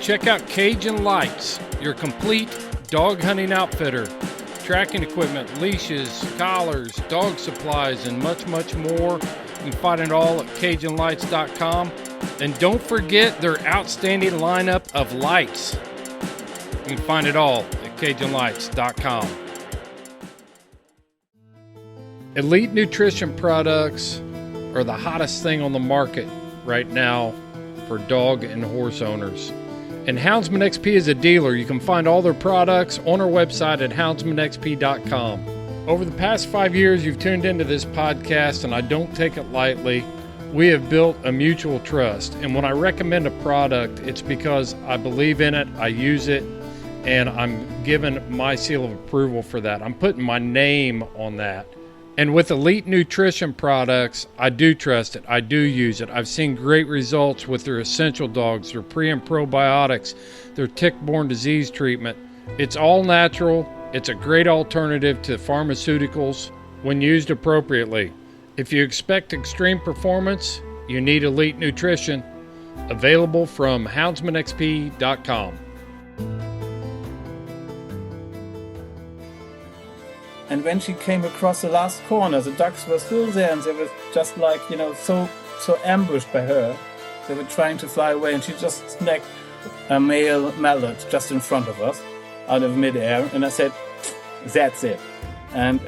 check out Cajun Lights, your complete dog hunting outfitter. Tracking equipment, leashes, collars, dog supplies, and much, much more. You can find it all at CajunLights.com. And don't forget their outstanding lineup of lights. You can find it all at CajunLights.com. Elite nutrition products are the hottest thing on the market right now for dog and horse owners. And Houndsman XP is a dealer. You can find all their products on our website at houndsmanxp.com. Over the past 5 years, you've tuned into this podcast, and I don't take it lightly. We have built a mutual trust. And when I recommend a product, it's because I believe in it, I use it, and I'm given my seal of approval for that. I'm putting my name on that. And with Elite Nutrition products, I do trust it. I do use it. I've seen great results with their essential dogs, their pre and probiotics, their tick-borne disease treatment. It's all natural. It's a great alternative to pharmaceuticals when used appropriately. If you expect extreme performance, you need Elite Nutrition. Available from houndsmanxp.com. And when she came across the last corner, the ducks were still there, and they were just like, so ambushed by her. They were trying to fly away, and she just snagged a male mallard just in front of us, out of midair. And I said, "That's it." And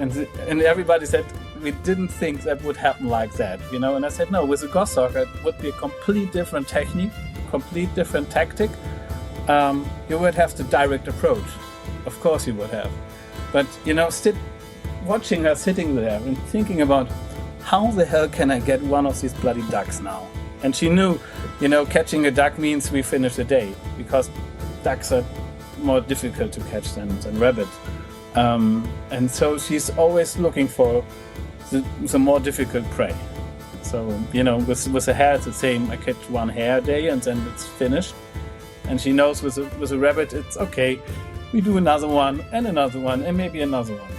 everybody said, "We didn't think that would happen like that, And I said, "No, with a Goshawk, it would be a complete different technique, complete different tactic. You would have the direct approach, of course you would have." But, watching her sitting there and thinking about how the hell can I get one of these bloody ducks now? And she knew, catching a duck means we finish the day, because ducks are more difficult to catch than rabbits. And so she's always looking for the more difficult prey. So, with a hare it's the same. I catch one hare a day and then it's finished. And she knows with a rabbit it's okay. We do another one and maybe another one.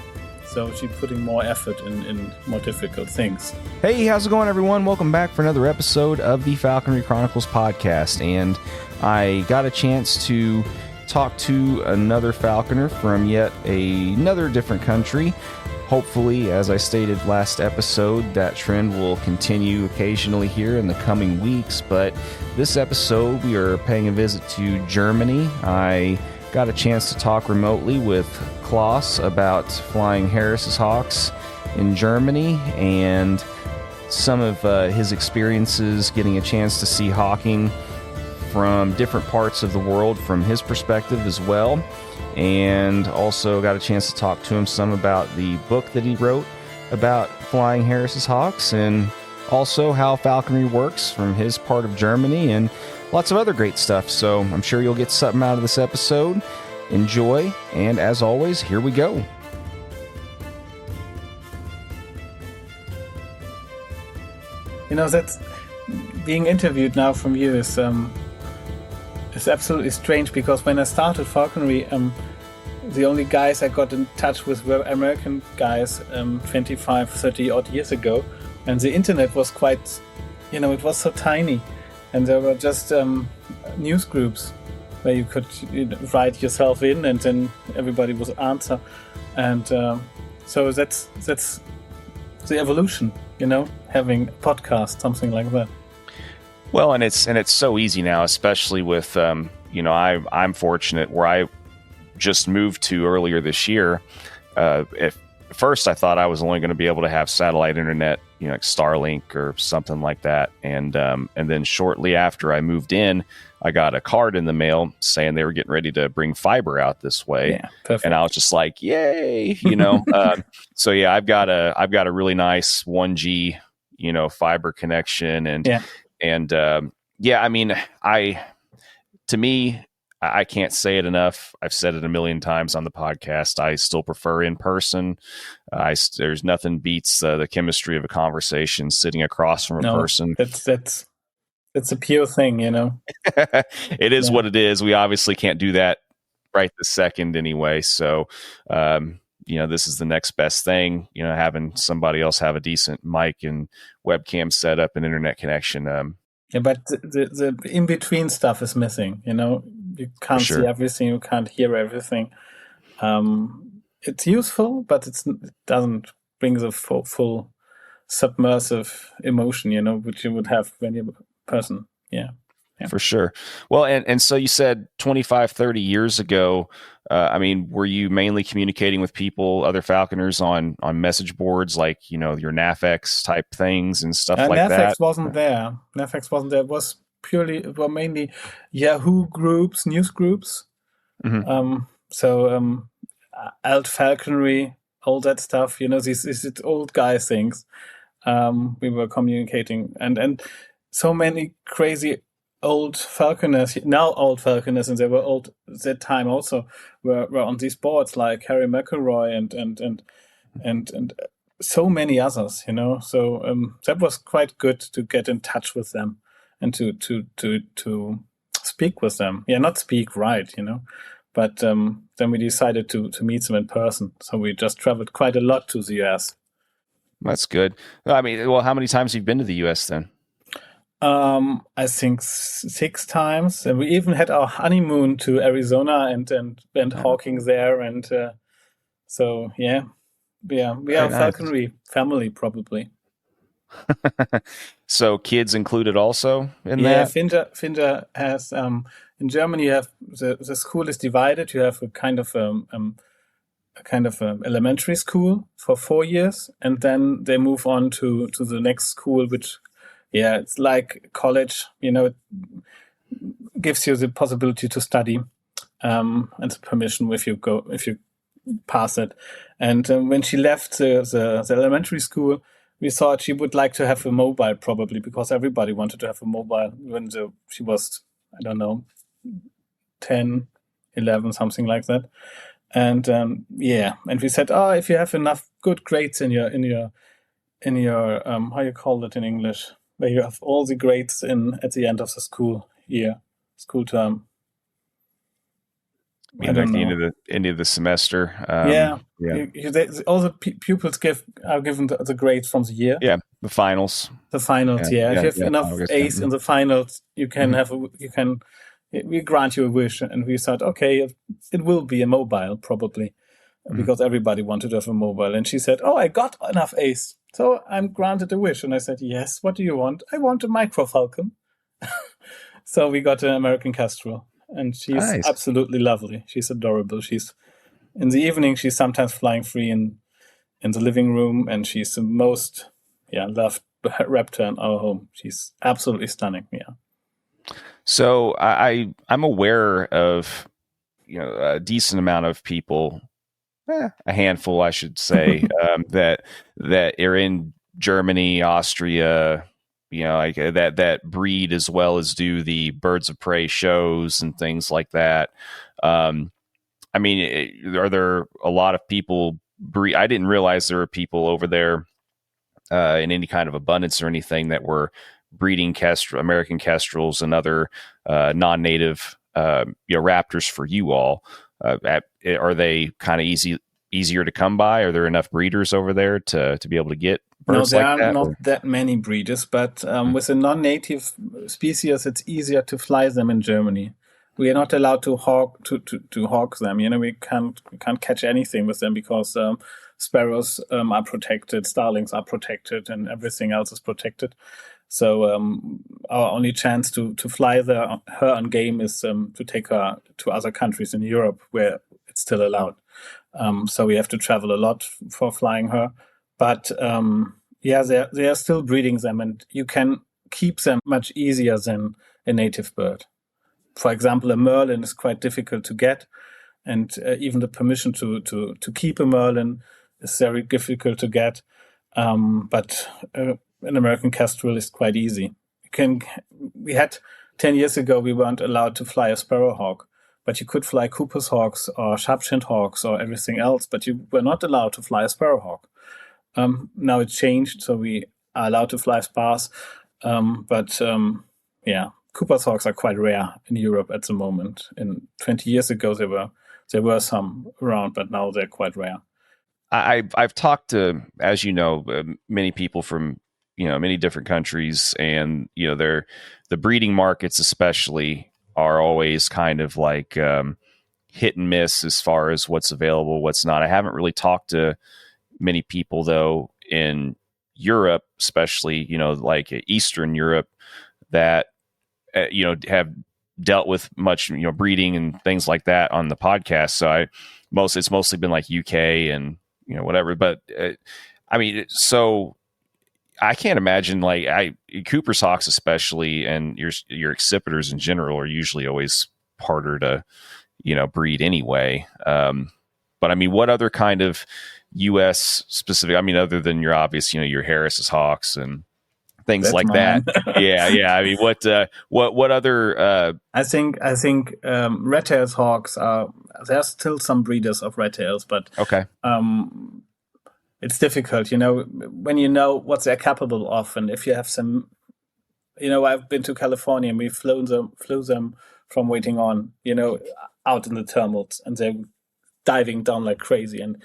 So she's putting more effort in more difficult things. Hey, how's it going, everyone? Welcome back for another episode of the Falconry Chronicles podcast. And I got a chance to talk to another falconer from yet another different country. Hopefully, as I stated last episode, that trend will continue occasionally here in the coming weeks. But this episode, we are paying a visit to Germany. I got a chance to talk remotely with Claas about flying Harris's hawks in Germany and some of his experiences getting a chance to see hawking from different parts of the world from his perspective as well. And also got a chance to talk to him some about the book that he wrote about flying Harris's hawks, and also how falconry works from his part of Germany, and lots of other great stuff. So I'm sure you'll get something out of this episode. Enjoy, and as always, here we go. That's being interviewed now from you is absolutely strange, because when I started falconry, the only guys I got in touch with were American guys 25, 30 odd years ago, and the internet was quite, it was so tiny, and there were just news groups where you could write yourself in, and then everybody would answer, and so that's the evolution, having a podcast, something like that. Well, and it's so easy now, especially with I'm fortunate where I just moved to earlier this year. At first, I thought I was only going to be able to have satellite internet, like Starlink or something like that, and then shortly after I moved in, I got a card in the mail saying they were getting ready to bring fiber out this way. Yeah, perfect. And I was just like, yay, So yeah, I've got a really nice 1G, fiber connection, and yeah. And to me, I can't say it enough. I've said it a million times on the podcast. I still prefer in person. There's nothing beats the chemistry of a conversation sitting across from a person. That's a pure thing, It is what it is. We obviously can't do that right this second anyway. So, this is the next best thing, having somebody else have a decent mic and webcam setup and internet connection. Yeah, but the in-between stuff is missing, You can't sure. see everything, you can't hear everything. It's useful, but it doesn't bring the full submersive emotion, which you would have when you're a person. Yeah. For sure. Well, and so you said 25, 30 years ago, were you mainly communicating with people, other falconers on message boards like, your NAFX type things and stuff like NAFX that? wasn't there. NAFX wasn't there. It was mainly Yahoo groups, news groups. Mm-hmm. Alt Falconry, all that stuff, these old guy things. We were communicating, and so many crazy old falconers, now old falconers, and they were old at that time also, were on these boards like Harry McElroy and so many others, So that was quite good to get in touch with them and to speak with them. Yeah, not speak, right, But then we decided to meet them in person. So we just traveled quite a lot to the US. That's good. How many times have you been to the US then? I think 6 times. And we even had our honeymoon to Arizona and went hawking there. And so, yeah. We are a falconry family, probably. So kids included also in that? Yeah, Finja has... in Germany, you have the school is divided. You have a kind of elementary school for 4 years, and then they move on to the next school, which, it's like college. It gives you the possibility to study, and the permission if you pass it. And when she left the elementary school, we thought she would like to have a mobile, probably because everybody wanted to have a mobile when she was, I don't know, 10, 11, something like that. And and we said, if you have enough good grades in your how you call it in English, where you have all the grades at the end of the school term. Like the end of the semester. All the pupils are given the grades from the year. Yeah, the finals. The finals. Yeah, if you have enough A's in the finals, you can we grant you a wish. And we thought, okay, it will be a mobile probably, because everybody wanted to have a mobile. And she said, I got enough A's, so I'm granted a wish. And I said, yes. What do you want? I want a micro falcon. So we got an American Kestrel. And she's absolutely lovely. She's adorable. She's in the evening. She's sometimes flying free in the living room, and she's the most loved raptor in our home. She's absolutely stunning. Yeah. So I'm aware of a decent amount of people, a handful, I should say, that are in Germany, Austria. Like that breed as well as do the birds of prey shows and things like that. Are there a lot of people breed? I didn't realize there were people over there in any kind of abundance or anything that were breeding American kestrels and other non-native raptors for you all. Are they kind of easier to come by? Are there enough breeders over there to be able to get birds there like that? are not that many breeders, but with a non-native species, it's easier to fly them in Germany. We are not allowed to hawk them. We can't catch anything with them because sparrows are protected, starlings are protected, and everything else is protected. So our only chance to fly her on game is to take her to other countries in Europe where it's still allowed. So we have to travel a lot for flying her. But they are still breeding them, and you can keep them much easier than a native bird. For example, a merlin is quite difficult to get, and even the permission to keep a merlin is very difficult to get. But an American kestrel is quite easy. We had 10 years ago, we weren't allowed to fly a sparrowhawk, but you could fly Cooper's hawks or sharp-shinned hawks or everything else, but you were not allowed to fly a sparrowhawk. Now it's changed, so we are allowed to fly sparse. Cooper's hawks are quite rare in Europe at the moment. 20 years ago, there were some around, but now they're quite rare. I've talked to, as you know, many people from many different countries, and the breeding markets especially are always kind of like hit and miss as far as what's available, what's not. I haven't really talked to many people though in Europe, especially, like Eastern Europe, that, have dealt with much, breeding and things like that on the podcast. So it's mostly been like UK and, whatever. But I mean, so I can't imagine Cooper's hawks, especially, and your accipiters in general are usually always harder to, breed anyway. But I mean, what other kind of U.S. specific, I mean, other than your obvious, your Harris's hawks and things That's like mine. that. Yeah. I mean, what other, I think red-tailed hawks there's still some breeders of red-tails, but okay. It's difficult, when you know what they're capable of, and if you have some, I've been to California and we flew them from waiting on, out in the thermals, and they're diving down like crazy, and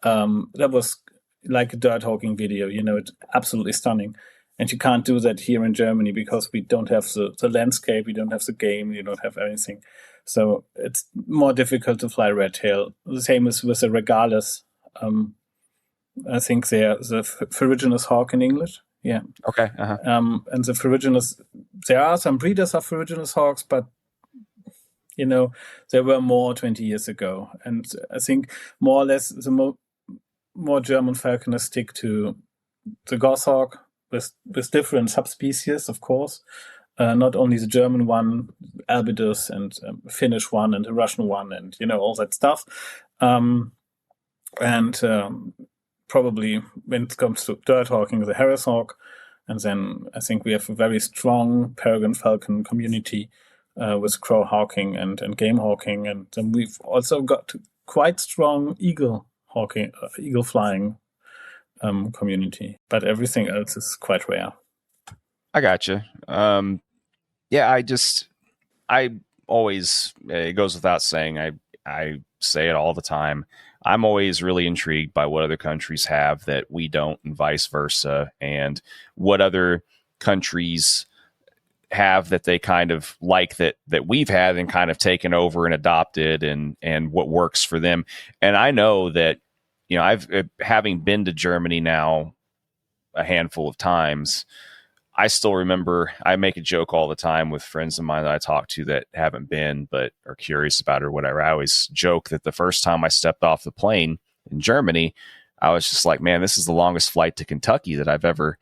that was like a dirt hawking video, it's absolutely stunning. And you can't do that here in Germany because we don't have the landscape, we don't have the game, you don't have anything. So it's more difficult to fly red tail. The same is with the regales. I think they're the ferruginous hawk in English. Yeah. Okay. Uh-huh. And the ferruginous, there are some breeders of ferruginous hawks, but there were more 20 years ago. And I think more or less the more German falconers stick to the goshawk with different subspecies, of course. Not only the German one, albidus, and Finnish one, and the Russian one, and all that stuff. Probably when it comes to dirt hawking, the Harris hawk, and then I think we have a very strong peregrine falcon community with crow hawking and game hawking, and then we've also got quite strong eagle hawking, eagle flying community, but everything else is quite rare. I gotcha. I always, it goes without saying, I say it all the time. I'm always really intrigued by what other countries have that we don't, and vice versa, and what other countries have that they kind of like that we've had and kind of taken over and adopted, and what works for them. And I know that, I've having been to Germany now a handful of times, I still remember, I make a joke all the time with friends of mine that I talk to that haven't been but are curious about it or whatever. I always joke that the first time I stepped off the plane in Germany, I was just like, man, this is the longest flight to Kentucky that I've ever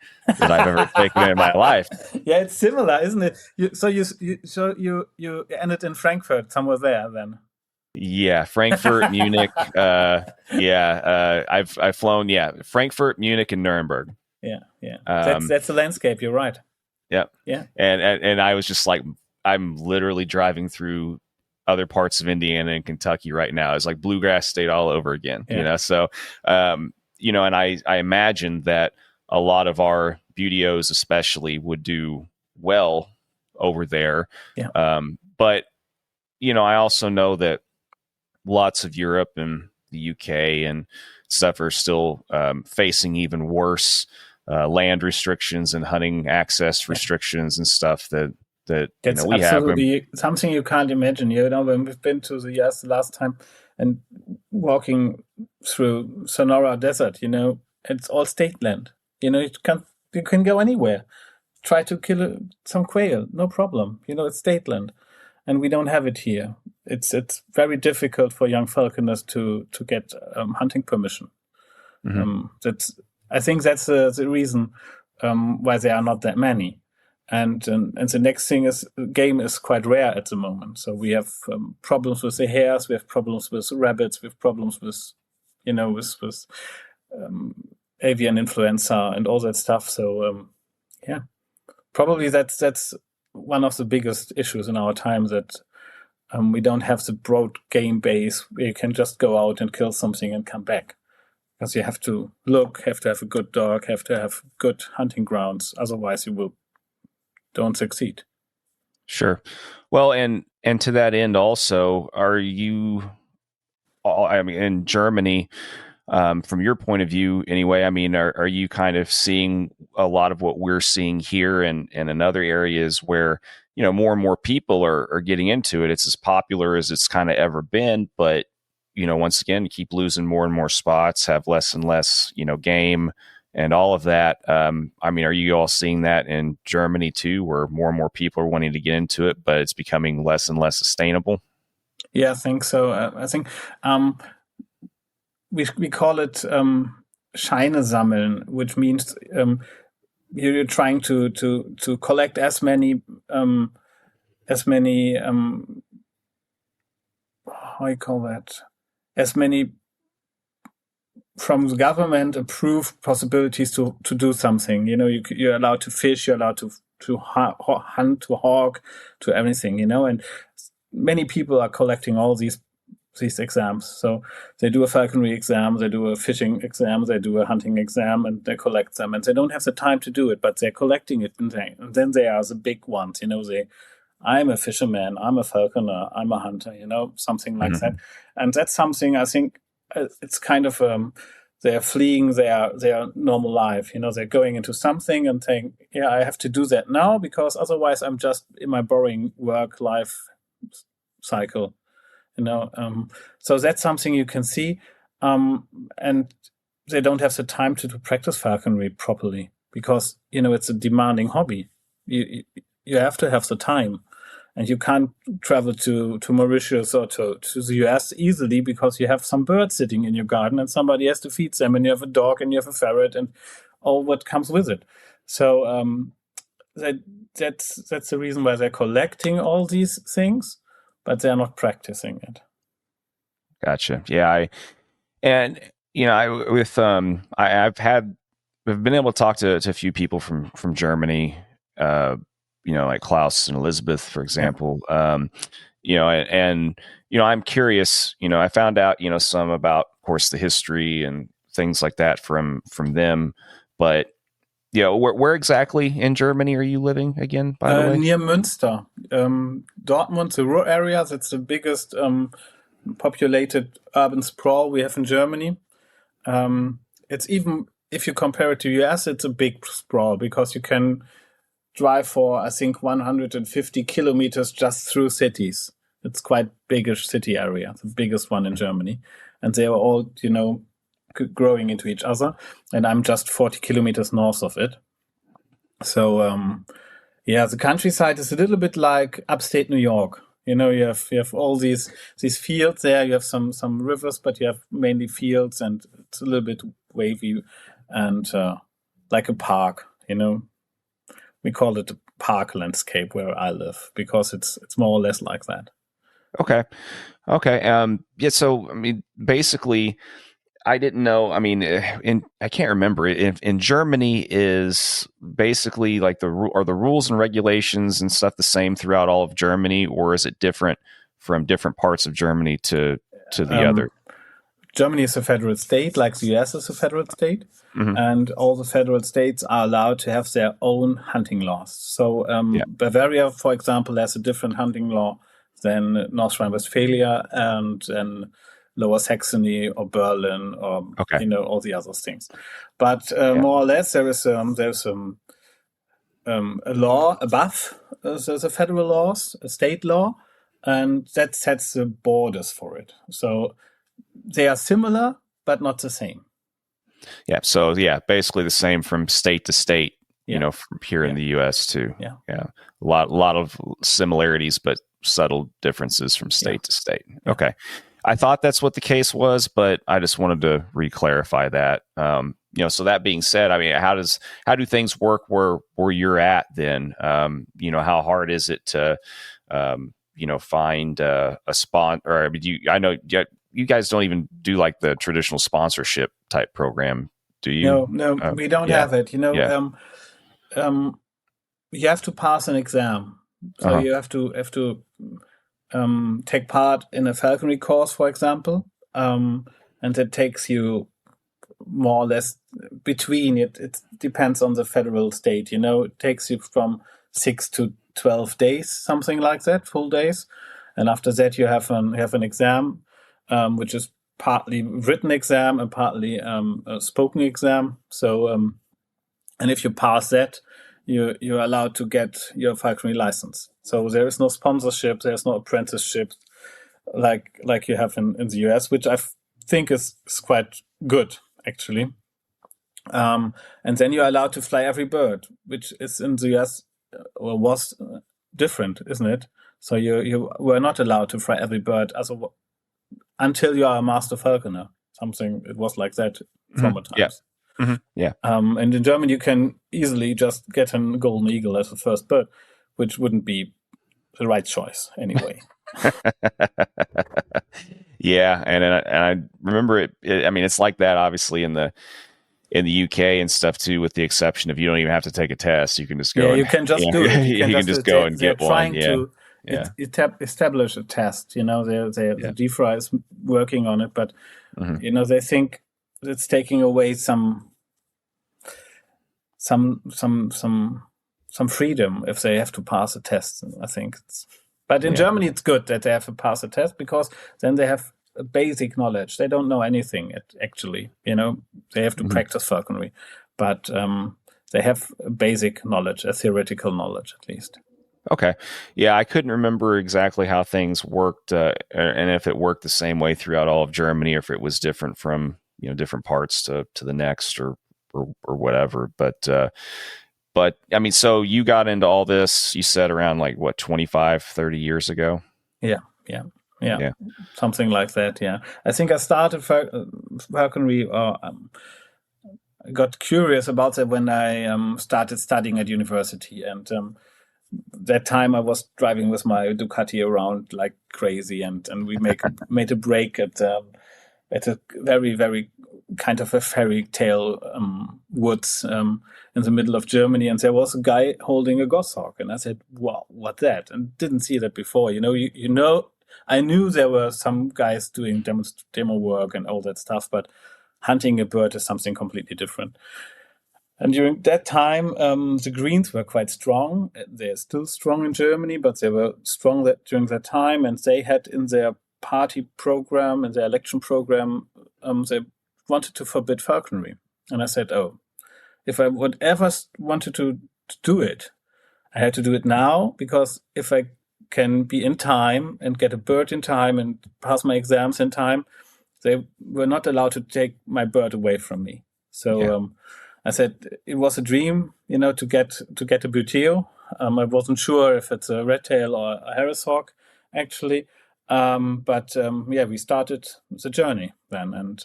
taken in my life. Yeah, it's similar, isn't it? You ended in Frankfurt, somewhere there then. Yeah, Frankfurt, Munich. I've flown. Yeah, Frankfurt, Munich, and Nuremberg. Yeah. That's the landscape. You're right. Yep. Yeah. And I was just like, I'm literally driving through other parts of Indiana and Kentucky right now. It's like bluegrass state all over again. Yeah. So and I imagine that a lot of our Buteos especially would do well over there. Yeah. But I also know that lots of Europe and the UK and stuff are still facing even worse land restrictions and hunting access restrictions and stuff that that's we absolutely have. Something you can't imagine. When we've been to the US the last time and walking through Sonora Desert, it's all state land. You can go anywhere. Try to kill some quail, no problem. It's state land, and we don't have it here. It's very difficult for young falconers to get hunting permission. Mm-hmm. I think that's the reason why there are not that many. And the next thing is, game is quite rare at the moment. So we have problems with the hares, we have problems with rabbits, we have problems with avian influenza and all that stuff. So probably that's one of the biggest issues in our time, that we don't have the broad game base where you can just go out and kill something and come back. Because you have to have to have a good dog, have to have good hunting grounds. Otherwise, you don't succeed. Sure. Well, and to that end also, are you, in Germany, from your point of view, anyway, I mean, are you kind of seeing a lot of what we're seeing here and in other areas where, more and more people are getting into it? It's as popular as it's kind of ever been, but, once again, keep losing more and more spots, have less and less, game and all of that. I mean, are you all seeing that in Germany too, where more and more people are wanting to get into it, but it's becoming less and less sustainable? Yeah, I think so. I think we call it Scheine sammeln, which means you're trying to collect as many how you call that, as many from the government approved possibilities to do something. You're allowed to fish, you're allowed to hunt, to hawk, to everything. And many people are collecting all these exams. So they do a falconry exam, they do a fishing exam, they do a hunting exam, and they collect them. And they don't have the time to do it, but they're collecting it. And then they are the big ones. I'm a fisherman, I'm a falconer, I'm a hunter, something like that. And that's something I think it's kind of they're fleeing their normal life. They're going into something and saying, yeah, I have to do that now because otherwise I'm just in my boring work life cycle. So that's something you can see, and they don't have the time to practice falconry properly because it's a demanding hobby. You have to have the time, and you can't travel to Mauritius or to the US easily because you have some birds sitting in your garden and somebody has to feed them, and you have a dog and you have a ferret and all what comes with it. So that's the reason why they're collecting all these things, but they're not practicing it. Gotcha. Yeah. I've been able to talk to a few people from Germany, like Klaus and Elizabeth, for example. I'm curious, I found out, some about, of course, the history and things like that from them, but where exactly in Germany are you living again, by the way? Near Münster. Dortmund, the Ruhr area, that's the biggest populated urban sprawl we have in Germany. It's even, if you compare it to US, it's a big sprawl because you can drive for, I think, 150 kilometers just through cities. It's quite biggish city area, the biggest one in Germany. And they are all, growing into each other, and I'm just 40 kilometers north of it. So, the countryside is a little bit like upstate New York. You have all these fields there. You have some rivers, but you have mainly fields, and it's a little bit wavy and like a park. We call it a park landscape where I live because it's more or less like that. Okay. So I mean, basically, I didn't know. I mean, I can't remember. In Germany, is basically like are the rules and regulations and stuff the same throughout all of Germany, or is it different from different parts of Germany to the other? Germany is a federal state, like the US is a federal state, and all the federal states are allowed to have their own hunting laws. So Bavaria, for example, has a different hunting law than North Rhine-Westphalia and Lower Saxony or Berlin or all the other things. But more or less, there's a law above the federal laws, a state law, and that sets the borders for it. So they are similar, but not the same. Yeah. So basically the same from state to state. From here in the U.S. too. Yeah. A lot of similarities, but subtle differences from state to state. Okay. I thought that's what the case was, but I just wanted to re-clarify that. So that being said, I mean, how do things work where you're at then? How hard is it to, find a sponsor? Or I mean, I know you guys don't even do like the traditional sponsorship type program, do you? No, we don't have it. You have to pass an exam, so you have to take part in a falconry course, for example, and it takes you more or less between it depends on the federal state. It takes you from 6 to 12 days, something like that, full days, and after that you have an exam, which is partly written exam and partly a spoken exam. So, and if you pass that, you're allowed to get your falconry license. So there is no sponsorship, there's no apprenticeship like you have in the US, which I think is quite good, actually. And then you're allowed to fly every bird, which is in the US was different, isn't it? So you were not allowed to fly every bird until you are a master falconer. Something it was like that former times. Yeah. Mm-hmm. Yeah. And in Germany, you can easily just get a golden eagle as the first bird, which wouldn't be the right choice anyway. Yeah, and I remember it. I mean, it's like that obviously in the UK and stuff too, with the exception of you don't even have to take a test. You can just go. Yeah, you can just do it. You can just go and get one. To establish a test. The DFRA is working on it, but they think it's taking away some freedom if they have to pass a test. I think but in Germany it's good that they have to pass a test, because then they have a basic knowledge. They don't know anything actually. They have to practice falconry, but they have a basic knowledge, a theoretical knowledge at least. Okay. Yeah, I couldn't remember exactly how things worked, and if it worked the same way throughout all of Germany, or if it was different from different parts to the next, or whatever. But I mean, so you got into all this, you said around 25, 30 years ago? Yeah. Something like that. Yeah. I think I started falconry, I got curious about that when I started studying at university, and that time I was driving with my Ducati around like crazy, and we made a break at a very, very kind of a fairy tale woods in the middle of Germany, and there was a guy holding a goshawk, and I said, "Wow, what that?" And didn't see that before. I knew there were some guys doing demo work and all that stuff, but hunting a bird is something completely different. And during that time, the Greens were quite strong. They're still strong in Germany, but they were strong during that time, and they had in their party program, in their election program, they wanted to forbid falconry. And I said, if I would ever wanted to do it, I had to do it now, because if I can be in time and get a bird in time and pass my exams in time, they were not allowed to take my bird away from me. So I said it was a dream, to get a buteo. I wasn't sure if it's a red tail or a Harris hawk, actually. But we started the journey then, and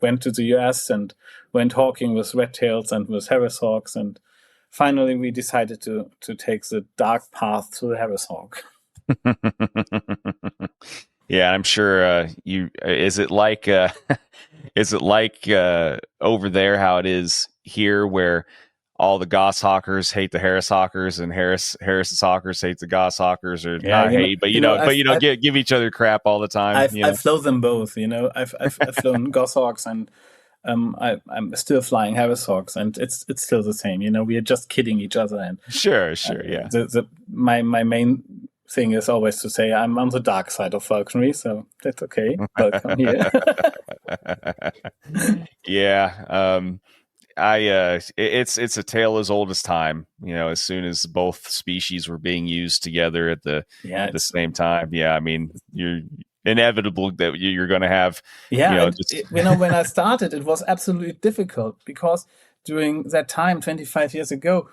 went to the US and went hawking with red tails and with Harris hawks, and finally we decided to take the dark path to the Harris hawk. Yeah, I'm sure. Is it like over there how it is here, where all the goshawkers hate the Harris hawkers, and Harris hawkers hate the goshawkers, or not hate, but give each other crap all the time. I've flown them both. I've flown goshawks, and I'm still flying Harris hawks, and it's still the same. We are just kidding each other. And sure, yeah. My main thing is always to say I'm on the dark side of falconry, so that's okay. Welcome here. Yeah. It's a tale as old as time. As soon as both species were being used together at the same time. Yeah, I mean, you're inevitable that you're going to have. Yeah, when I started, it was absolutely difficult, because during that time, 25 years ago,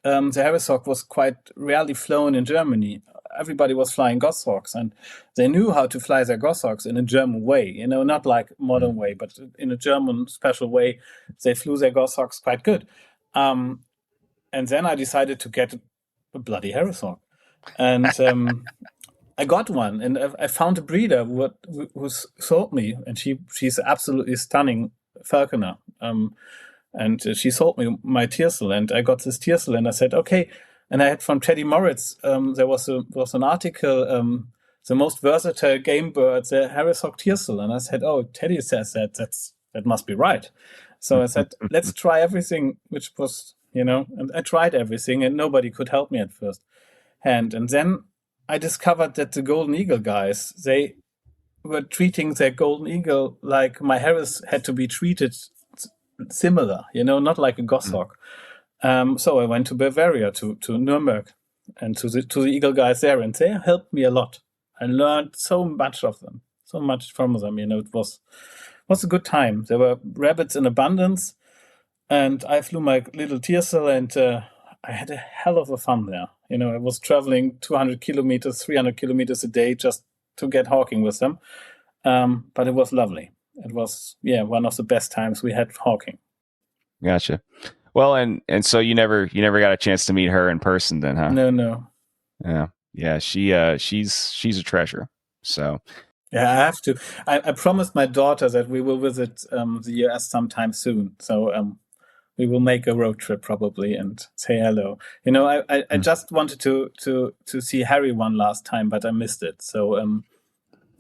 the Harris hawk was quite rarely flown in Germany. Everybody was flying goshawks, and they knew how to fly their goshawks in a German way, not like modern way, but in a German special way. They flew their goshawks quite good. And then I decided to get a bloody Harris hawk. And I got one, and I found a breeder who sold me, and she's absolutely stunning falconer. And she sold me my tiercel, and I got this tiercel, and I said, okay. And I had from Teddy Moritz, there was an article, the most versatile game bird, the Harris hawk tiercel. And I said, Teddy says that must be right. So I said, let's try everything, which was, and I tried everything, and nobody could help me at first hand. And then I discovered that the Golden Eagle guys, they were treating their golden eagle like my Harris had to be treated similar, not like a goshawk. So I went to Bavaria, to Nuremberg, and to the eagle guys there, and they helped me a lot. I learned so much of them, so much from them. It was a good time. There were rabbits in abundance, and I flew my little Tiercel, and I had a hell of a fun there. I was traveling 200 kilometers, 300 kilometers a day just to get hawking with them. But it was lovely. It was, one of the best times we had hawking. Gotcha. Well, and so you never got a chance to meet her in person then, huh? No. Yeah. She's a treasure. So. Yeah, I have to. I promised my daughter that we will visit the US sometime soon. So we will make a road trip probably and say hello. I just wanted to see Harry one last time, but I missed it. So I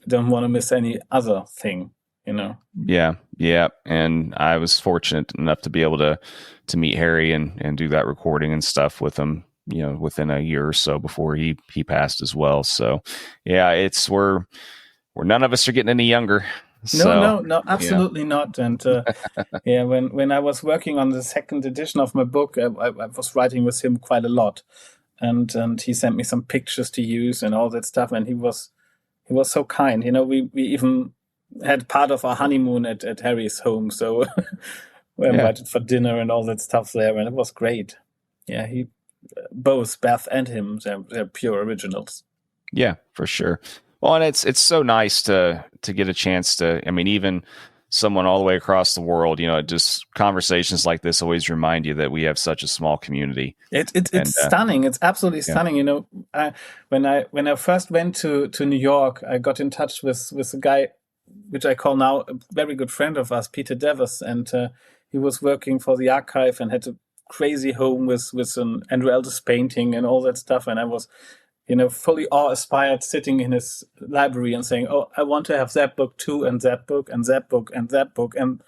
don't want to miss any other thing. Yeah. And I was fortunate enough to be able to meet Harry and do that recording and stuff with him, within a year or so before he passed as well. So yeah, we're none of us are getting any younger. No, absolutely not. And when I was working on the second edition of my book, I was writing with him quite a lot, and he sent me some pictures to use and all that stuff. And he was so kind. We even had part of our honeymoon at Harry's home, so we invited for dinner and all that stuff there, and it was great. Yeah, both Beth and him, they're pure originals. Yeah, for sure. Well, and it's so nice to get a chance to, even someone all the way across the world, just conversations like this always remind you that we have such a small community. It's stunning. It's absolutely stunning. When I first went to New York, I got in touch with a guy, which I call now a very good friend of us, Peter Davis, and he was working for the archive and had a crazy home with an Andrew Ellis painting and all that stuff. And I was fully awe-inspired, sitting in his library and saying, "Oh, I want to have that book too, and that book, and that book, and that book," and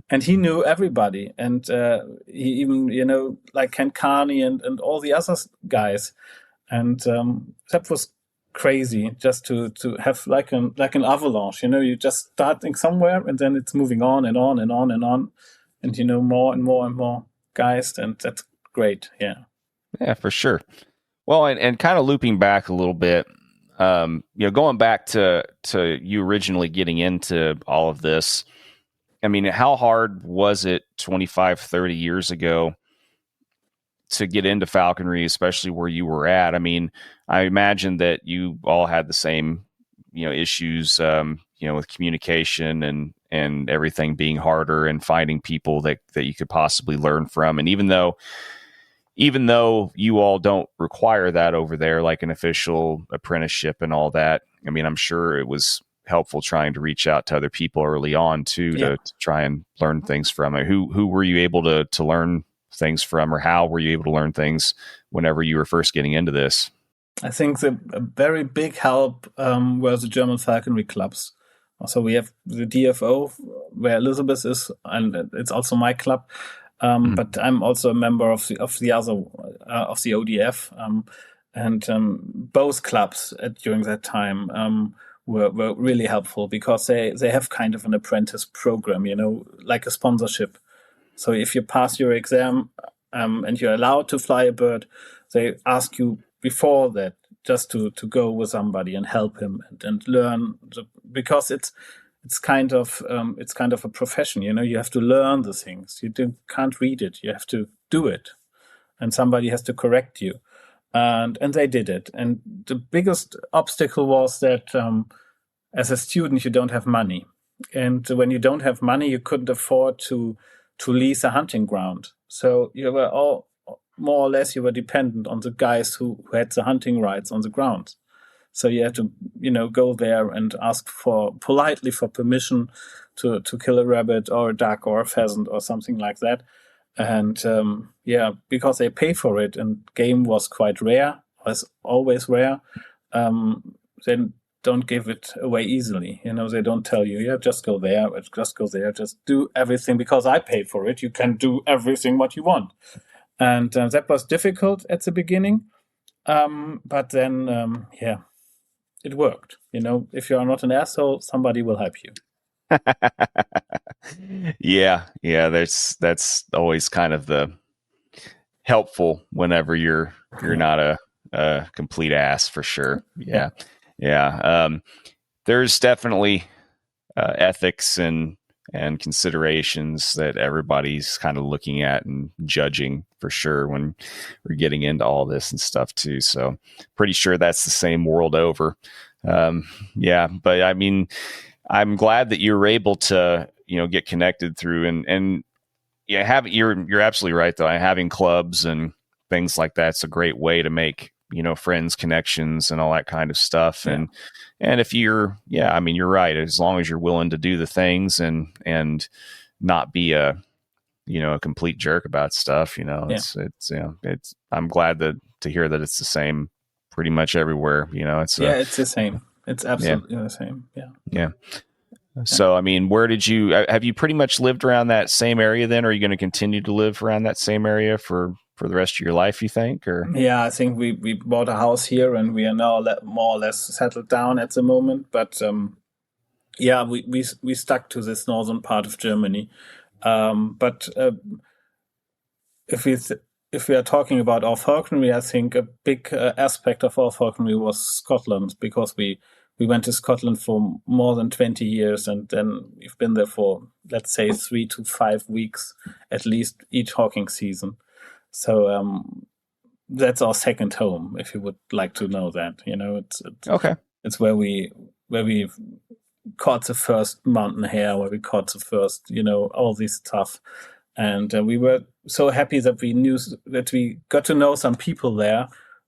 and he knew everybody, and he even like Ken Carney and all the other guys, and that was crazy just to have like an avalanche. You just starting somewhere, and then it's moving on and on and on and on, and more and more and more guys, and that's great. Yeah, for sure. Well, and kind of looping back a little bit, going back to you originally getting into all of this, how hard was it 25, 30 years ago to get into falconry, especially where you were at? I imagine that you all had the same, issues, with communication and everything being harder and finding people that you could possibly learn from. And even though you all don't require that over there, like an official apprenticeship and all that, I'm sure it was helpful trying to reach out to other people early on too, to try and learn things from it. Who were you able to learn things from, or how were you able to learn things whenever you were first getting into this? I think a very big help were the German falconry clubs. So we have the DFO where Elizabeth is, and it's also my club. But I'm also a member of the other of the ODF, and both clubs during that time were really helpful because they have kind of an apprentice program, like a sponsorship. So if you pass your exam and you're allowed to fly a bird, they ask you before that just to go with somebody and help him and learn because it's kind of a profession. You have to learn the things. You can't read it. You have to do it, and somebody has to correct you. And they did it. And the biggest obstacle was that as a student you don't have money, and when you don't have money, you couldn't afford to lease a hunting ground. So you were all more or less dependent on the guys who had the hunting rights on the ground. So you had to, go there and ask politely for permission to kill a rabbit or a duck or a pheasant or something like that. And because they pay for it and game was quite rare, was always rare, then don't give it away easily. They don't tell you, just go there, just do everything because I pay for it. You can do everything what you want. And that was difficult at the beginning. But then, it worked. If you are not an asshole, somebody will help you. Yeah. That's always kind of the helpful whenever you're not a complete ass, for sure. Yeah. There's definitely ethics and considerations that everybody's kind of looking at and judging, for sure, when we're getting into all this and stuff too. So pretty sure that's the same world over. But I mean, I'm glad that you were able to, get connected through and you're absolutely right though. Having clubs and things like that's a great way to make, friends, connections, and all that kind of stuff. Yeah. And if you're right. As long as you're willing to do the things and not be a complete jerk about stuff, I'm glad to hear that it's the same pretty much everywhere. It's the same. It's absolutely the same. Yeah. Yeah. So, I mean, have you pretty much lived around that same area then? Or are you going to continue to live around that same area for the rest of your life, you think? Or yeah, I think we bought a house here and we are now more or less settled down at the moment. But we stuck to this northern part of Germany. But if we are talking about our falconry, I think a big aspect of our falconry was Scotland, because we went to Scotland for more than 20 years, and then we've been there for, let's say, 3 to 5 weeks at least each hawking season. So that's our second home, if you would like to know that. It's okay. It's where we caught the first mountain hare, where we caught the first, all this stuff. And we were so happy that we got to know some people there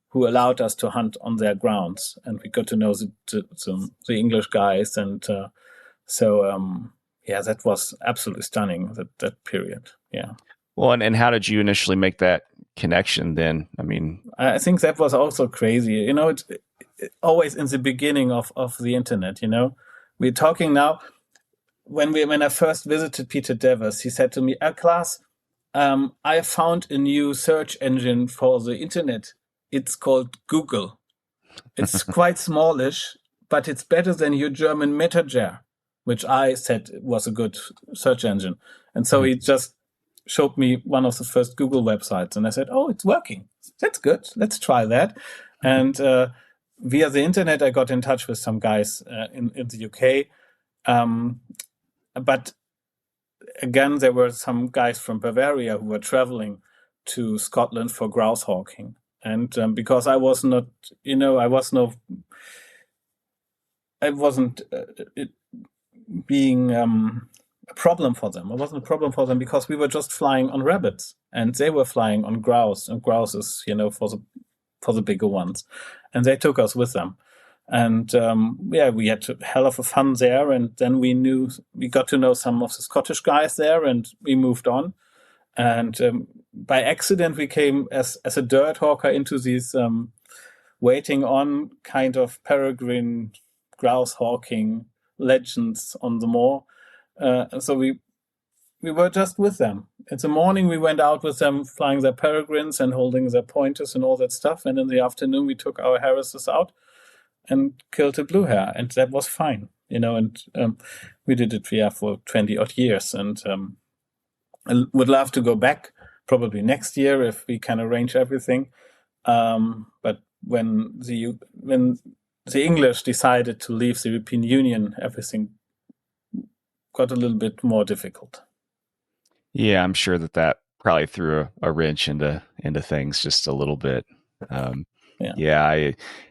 who allowed us to hunt on their grounds, and we got to know the English guys, and that was absolutely stunning, that period. Yeah. Well, and how did you initially make that connection then? I mean, I think that was also crazy. It's always in the beginning of the internet. We're talking now. When I first visited Peter Devers, he said to me, Claas, I found a new search engine for the internet. It's called Google. It's quite smallish, but it's better than your German Metager, which I said was a good search engine. And so he just showed me one of the first Google websites, and I said, oh, it's working. That's good. Let's try that. And via the internet, I got in touch with some guys in the UK. But again, there were some guys from Bavaria who were traveling to Scotland for grouse hawking. And because I was not, I wasn't being a problem for them. It wasn't a problem for them because we were just flying on rabbits, and they were flying on grouse, and grouse is, for the bigger ones. And they took us with them. And we had a hell of a fun there. And then we got to know some of the Scottish guys there, and we moved on. And by accident, we came as a dirt hawker into these waiting on kind of peregrine grouse hawking legends on the moor. So we were just with them. In the morning, we went out with them, flying their peregrines and holding their pointers and all that stuff. And in the afternoon, we took our harrises out and killed a blue hare, and that was fine, and we did it for 20 odd years, and I would love to go back probably next year if we can arrange everything. But when the English decided to leave the European Union, everything got a little bit more difficult. Yeah, I'm sure that probably threw a wrench into things just a little bit.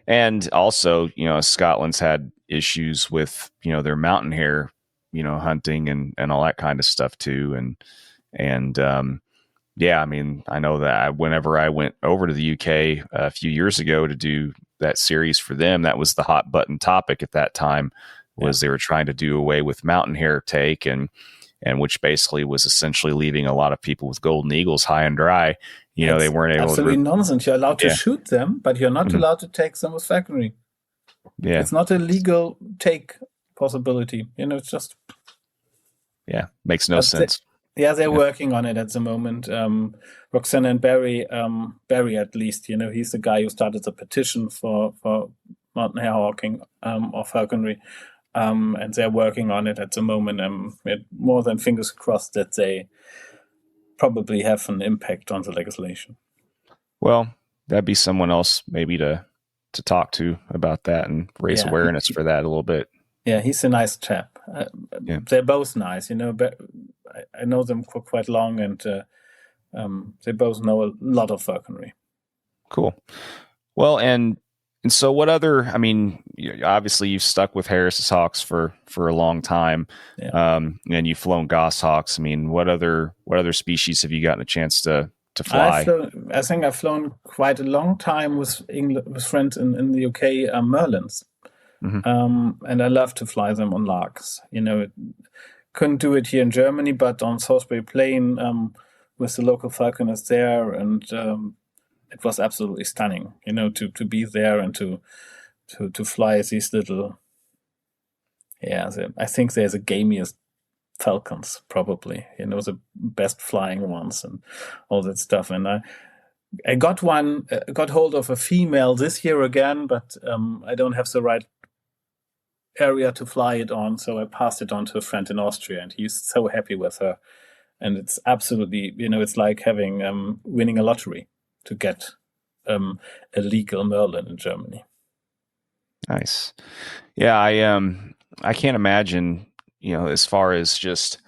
And also, Scotland's had issues with, their mountain hare, hunting and all that kind of stuff too. And I mean, I know that whenever I went over to the UK a few years ago to do that series for them, that was the hot button topic at that time, was they were trying to do away with mountain hare take, and which basically was essentially leaving a lot of people with golden eagles high and dry. They weren't able to. Absolutely nonsense. You're allowed to shoot them, but you're not allowed to take them with falconry. Yeah. It's not a legal take possibility. It's just. Yeah, makes no sense. They're working on it at the moment. Roxanne and Barry at least, he's the guy who started the petition for mountain hare hawking or falconry, and they're working on it at the moment. More than fingers crossed that they probably have an impact on the legislation. Well, that'd be someone else maybe to talk to about that and raise awareness for that a little bit. Yeah, he's a nice chap. They're both nice, but I know them for quite long, and they both know a lot of falconry. Cool. Well, and so what other, I mean, obviously you've stuck with Harris's Hawks for a long time. Yeah. And you've flown Goshawks. I mean, what other species have you gotten a chance to fly? I think I've flown quite a long time with friends in the UK, Merlins. Mm-hmm. And I love to fly them on larks. Couldn't do it here in Germany, but on Salisbury Plain with the local falconers there, and it was absolutely stunning, to be there and to fly these little, I think they're the gamiest falcons, probably, the best flying ones and all that stuff. And I got hold of a female this year again, but I don't have the right area to fly it on, so I passed it on to a friend in Austria, and he's so happy with her. And it's absolutely, it's like having winning a lottery to get a legal Merlin in Germany. Nice. Yeah, I can't imagine, as far as just,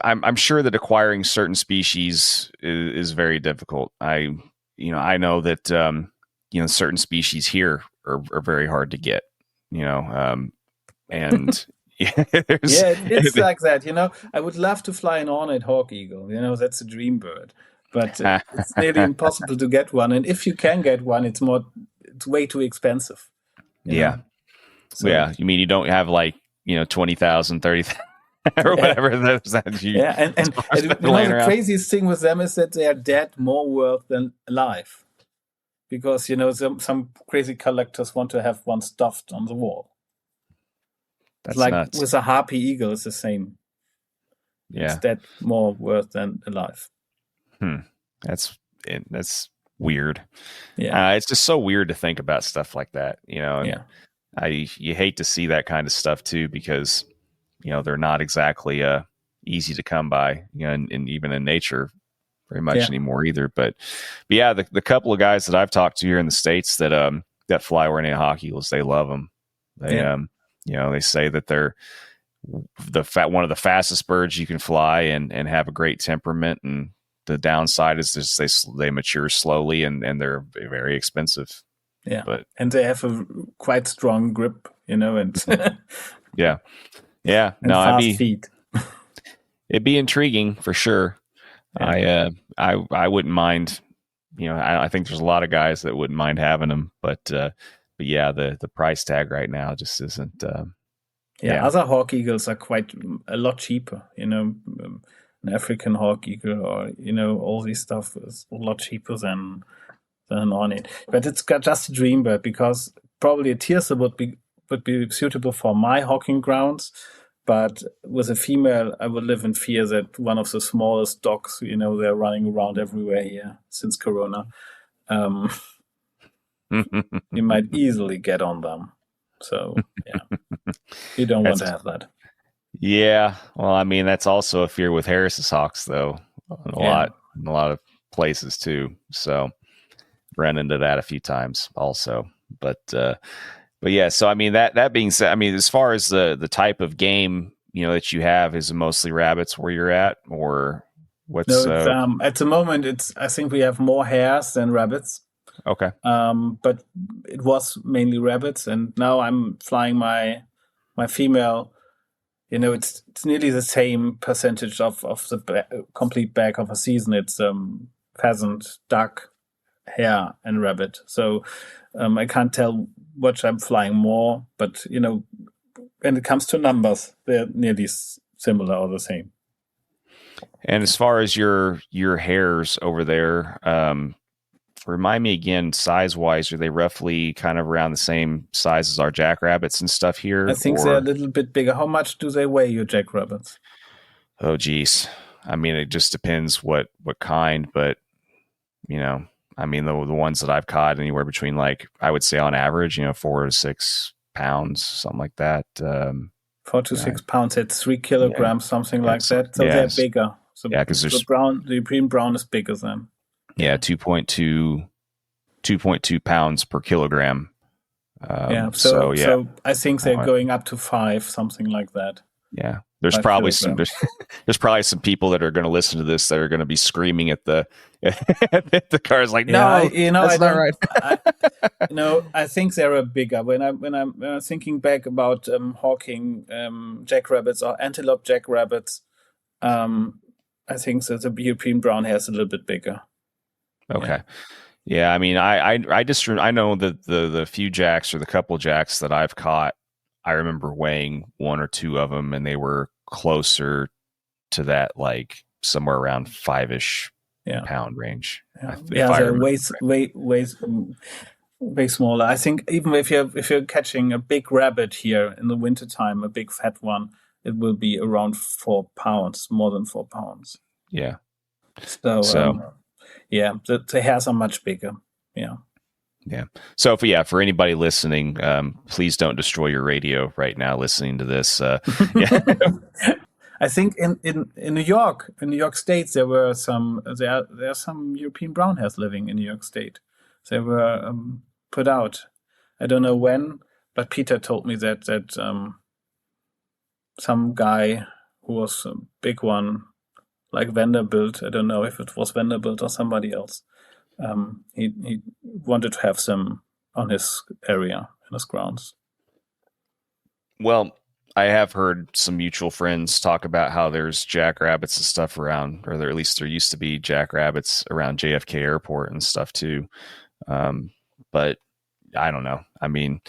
I'm sure that acquiring certain species is very difficult. I know that certain species here are very hard to get, and it's like that. I would love to fly an ornate hawk eagle. That's a dream bird, but it's nearly impossible to get one. And if you can get one, it's way too expensive. Yeah. So, yeah. You mean you don't have 20,000, 30,000 or whatever. And the craziest thing with them is that they are dead more worth than alive. Because, some crazy collectors want to have one stuffed on the wall. That's like nuts. With a harpy eagle, it's the same. Yeah. It's dead more worth than alive. That's weird. Yeah. It's just so weird to think about stuff like that, And you hate to see that kind of stuff too, because, they're not exactly easy to come by, and even in nature very much anymore either. But yeah, the couple of guys that I've talked to here in the States that fly ornate hawk eagles, they love them. They they say that they're one of the fastest birds you can fly and have a great temperament. And the downside is just they mature slowly and they're very expensive. Yeah, and they have a quite strong grip, and yeah. And fast feet. It'd be intriguing for sure. Yeah. I wouldn't mind. I think there's a lot of guys that wouldn't mind having them, but yeah, the price tag right now just isn't. Other hawk eagles are quite a lot cheaper. An African hawk eagle or all this stuff is a lot cheaper than an ornate. But it's got just a dream bird, because probably a tiercer would be suitable for my hawking grounds. But with a female, I would live in fear that one of the smallest dogs, they're running around everywhere here since Corona. You might easily get on them. So, you don't want to have that. Yeah. Well, I mean, that's also a fear with Harris's Hawks, though, in a lot of places too. So, ran into that a few times also. But yeah, so I mean that being said, I mean, as far as the type of game that you have, is it mostly rabbits where you're at, or what's? No, at the moment I think we have more hares than rabbits. Okay. But it was mainly rabbits, and now I'm flying my female. It's nearly the same percentage of the complete bag of a season. It's pheasant, duck, hare, and rabbit. So I can't tell which I'm flying more, but when it comes to numbers, they're nearly similar or the same. And as far as your hares over there, remind me again, size-wise, are they roughly kind of around the same size as our jackrabbits and stuff here? I think they're a little bit bigger. How much do they weigh, your jackrabbits? Oh, geez. I mean, it just depends what kind, but I mean, the ones that I've caught anywhere between, like, I would say on average, 4 to 6 pounds, something like that. 4 to 6 pounds at 3 kilograms, something like that. So they're bigger. So because the European brown is bigger than. Yeah, 2.2 pounds per kilogram. So I think they're going up to 5, something like that. Yeah, there's probably some people that are going to listen to this that are going to be screaming at the at the cars like, no, that's not right. I think they're bigger. When I'm thinking back about hawking jackrabbits or antelope jackrabbits, I think that the European brown hair is a little bit bigger. Okay. Yeah, I mean, I know that the few jacks or the couple jacks that I've caught, I remember weighing 1 or 2 of them, and they were closer to that, like somewhere around 5-ish pound range. They're way smaller. I think even if you're catching a big rabbit here in the wintertime, a big fat one, it will be around 4 pounds, more than 4 pounds. Yeah. So the hairs are much bigger. Yeah. So for anybody listening, please don't destroy your radio right now listening to this. I think in New York, State, there are some European brown hairs living in New York State. They were put out. I don't know when, but Peter told me that some guy who was a big one, like Vanderbilt, I don't know if it was Vanderbilt or somebody else, he wanted to have some on his area, in his grounds. Well, I have heard some mutual friends talk about how there's jackrabbits and stuff around, or at least there used to be jackrabbits around JFK Airport and stuff too. But I don't know. I mean,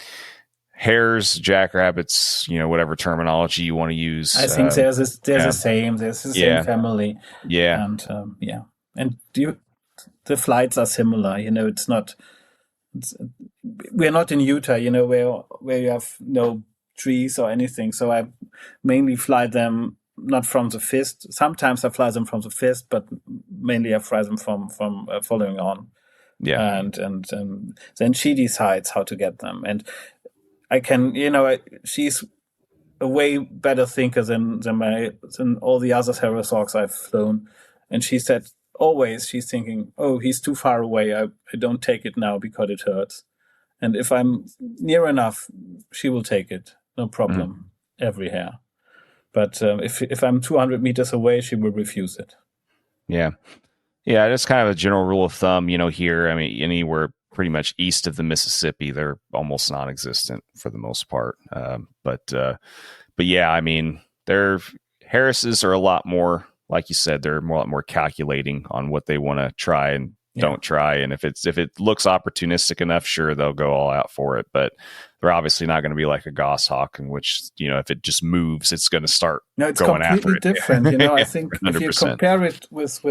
hares, jackrabbits, whatever terminology you want to use. I think there's the same family. Yeah. And the flights are similar. We're not in Utah, where you have no trees or anything. So I mainly fly them not from the fist. Sometimes I fly them from the fist, but mainly I fly them from following on. Yeah. And then she decides how to get them. And I can, she's a way better thinker than all the other Harris Hawks I've flown. And she said, always she's thinking, oh, he's too far away. I don't take it now because it hurts. And if I'm near enough, she will take it. No problem. Every hair. But if I'm 200 meters away, she will refuse it. Yeah. Yeah, that's kind of a general rule of thumb, here. I mean, anywhere pretty much east of the Mississippi, they're almost non-existent for the most part. But yeah, I mean, Harrises are a lot more, like you said, they're a lot more calculating on what they want to try and don't try. And if it looks opportunistic enough, sure, they'll go all out for it. But they're obviously not going to be like a goshawk in which, if it just moves, it's going to start going after it. It's completely different. I think 100%. If you compare it with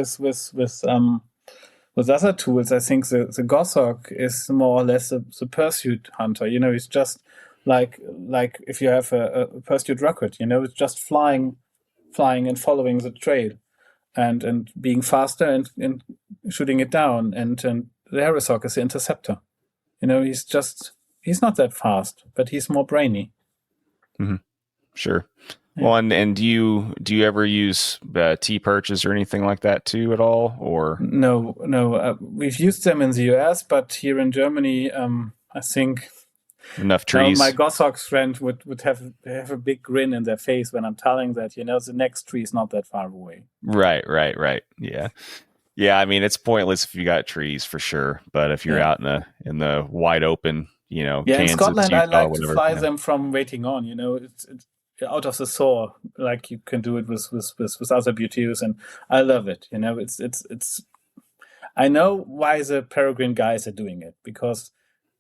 other tools, I think the goshawk is more or less a pursuit hunter. It's just like if you have a pursuit rocket, it's just flying and following the trail and being faster and shooting it down. And the Harris Hawk is the interceptor. He's not that fast, but he's more brainy. Mm-hmm. Sure. Yeah. Well, and do you ever use T-perches or anything like that too at all? Or no. We've used them in the US, but here in Germany, I think enough trees. My goshawk friend would have a big grin in their face when I'm telling that the next tree is not that far away. Right. Yeah. I mean, it's pointless if you got trees for sure, but if you're out in the wide open, Kansas, in Scotland, Utah, I like whatever, to fly them from waiting on. It's out of the saw, like you can do it with other BTUs, and I love it. It's. I know why the peregrine guys are doing it, because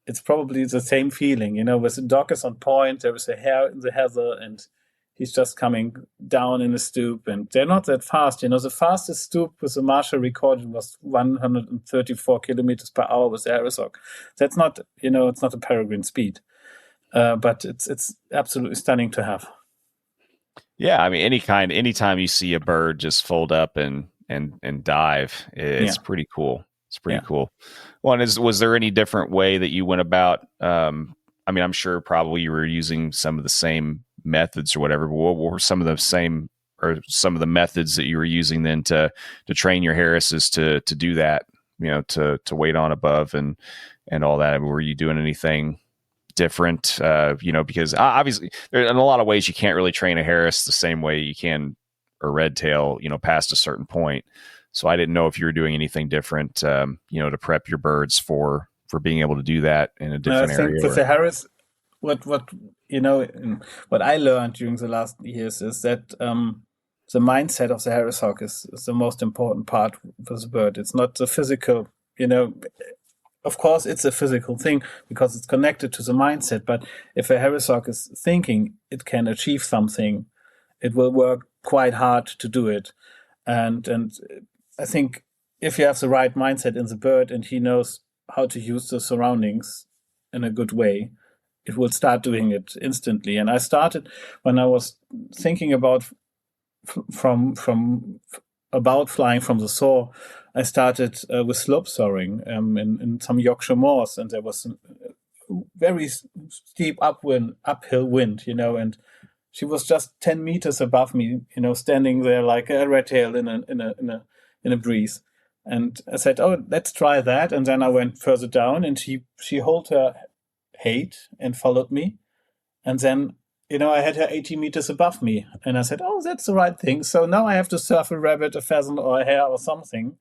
it's probably the same feeling. With the dog is on point, there is a hare in the heather, and he's just coming down in a stoop, and they're not that fast. The fastest stoop with the Marshall recorded was 134 kilometers per hour with the Harris Hawk. That's not, it's not a peregrine speed, but it's absolutely stunning to have. Yeah, I mean, anytime you see a bird just fold up and dive, it's pretty cool. It's pretty cool. Well, and was there any different way that you went about? I mean, I'm sure probably you were using some of the same methods or whatever, but what were some of the methods that you were using then to train your Harrises to do that, to wait on above and all that? I mean, were you doing anything different? Because obviously in a lot of ways you can't really train a Harris the same way you can a red tail, past a certain point. So I didn't know if you were doing anything different, to prep your birds for being able to do that in a different area. I think with the Harris, what I learned during the last years is that the mindset of the Harris hawk is the most important part for the bird. It's not the physical, Of course, it's a physical thing because it's connected to the mindset. But if a Harris hawk is thinking it can achieve something, it will work quite hard to do it. And I think if you have the right mindset in the bird and he knows how to use the surroundings in a good way, it will start doing it instantly. And I started when I was thinking about about flying from the soar. I started with slope soaring in some Yorkshire moors, and there was a very steep uphill wind, and she was just 10 meters above me, standing there like a red tail in a breeze. And I said, "Oh, let's try that." And then I went further down, and she held her height and followed me. And then, I had her 80 meters above me, and I said, "Oh, that's the right thing. So now I have to surf a rabbit, a pheasant, or a hare or something."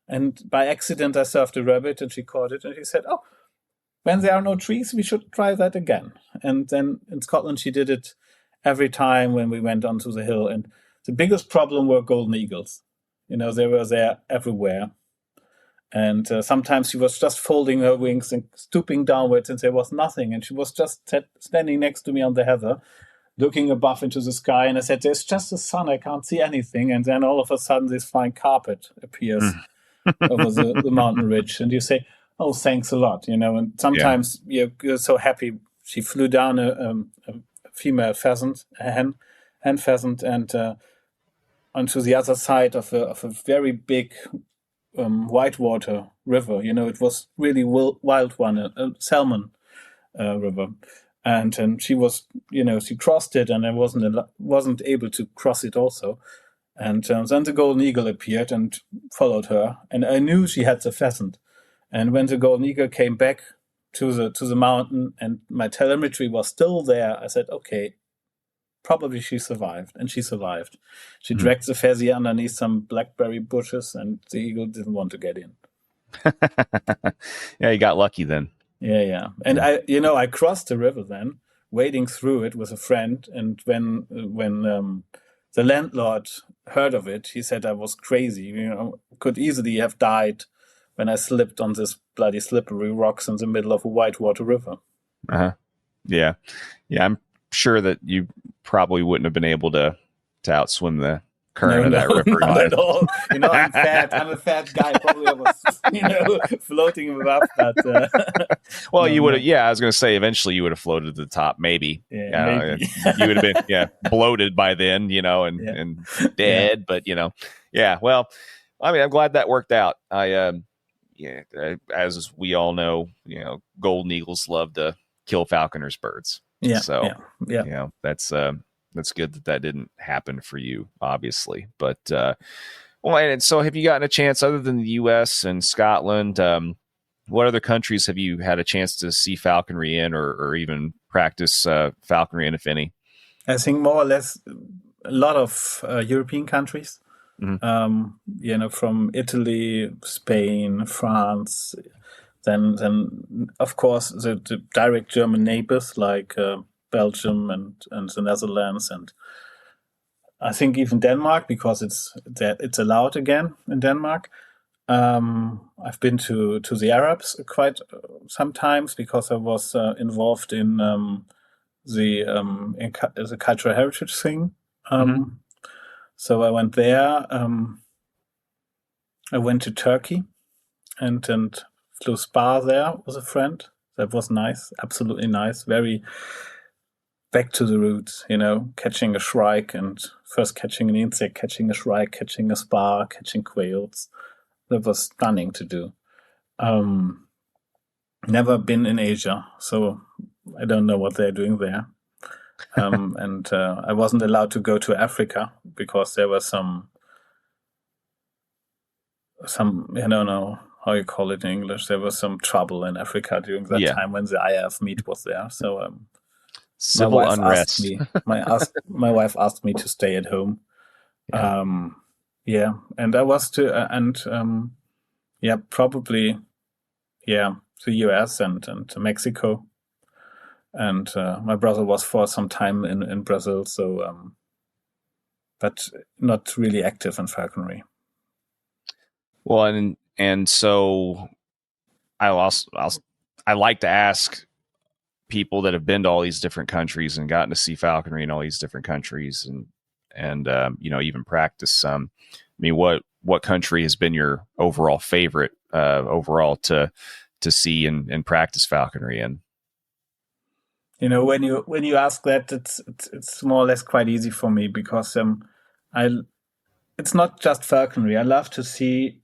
And by accident, I surfed a rabbit, and she caught it, and she said, "Oh, when there are no trees, we should try that again." And then in Scotland, she did it every time when we went onto the hill. And the biggest problem were golden eagles. They were there everywhere. And sometimes she was just folding her wings and stooping downwards, and there was nothing. And she was just standing next to me on the heather, looking above into the sky. And I said, "There's just the sun. I can't see anything." And then all of a sudden, this flying carpet appears over the mountain ridge. And you say, "Oh, thanks a lot." And sometimes you're so happy. She flew down a female pheasant, a hen pheasant, and onto the other side of a very big whitewater river. It was really wild one, a salmon river. And she was, she crossed it, and I wasn't able to cross it also. And then the golden eagle appeared and followed her, and I knew she had the pheasant. And when the golden eagle came back to the mountain, and my telemetry was still there, I said, "Okay, probably she survived." And she survived. She dragged the fezzy underneath some blackberry bushes, and the eagle didn't want to get in. Yeah, you got lucky then. Yeah. And I crossed the river then, wading through it with a friend. And when the landlord heard of it, he said I was crazy. Could easily have died when I slipped on this bloody slippery rocks in the middle of a whitewater river. Yeah. I'm sure that you probably wouldn't have been able to outswim the current of that river. Not at all. I'm fat. I'm a fat guy. Probably I was, floating above that. Well, you would have. Yeah, I was going to say eventually you would have floated to the top. Maybe. Yeah, maybe. You would have been bloated by then. And dead. But yeah. Well, I mean, I'm glad that worked out. As we all know, golden eagles love to kill falconers' birds. Yeah. So that's good that didn't happen for you, obviously. But and so have you gotten a chance, other than the U.S. and Scotland, what other countries have you had a chance to see falconry in, or even practice falconry in, if any? I think more or less a lot of European countries. From Italy, Spain, France, then of course the direct German neighbors like Belgium and the Netherlands, and I think even Denmark, because it's allowed again in Denmark. I've been to the Arabs quite sometimes because I was involved in the cultural heritage thing. So I went there. I went to Turkey and flew spa there with a friend. That was nice, absolutely nice. Very back to the roots, catching a shrike and first catching an insect, catching a shrike, catching a spar, catching quails. That was stunning to do. Never been in Asia, so I don't know what they're doing there. And I wasn't allowed to go to Africa because there was some I don't know how you call it in English. There was some trouble in Africa during that time when the IF meet was there. So civil unrest. My wife asked me to stay at home. And I was probably the US and Mexico. And my brother was for some time in Brazil, so but not really active in falconry. Well, and so I like to ask people that have been to all these different countries and gotten to see falconry in all these different countries and even practice some. I mean, what country has been your overall favorite overall to see and practice falconry in? When you ask that, it's more or less quite easy for me because it's not just falconry. I love to see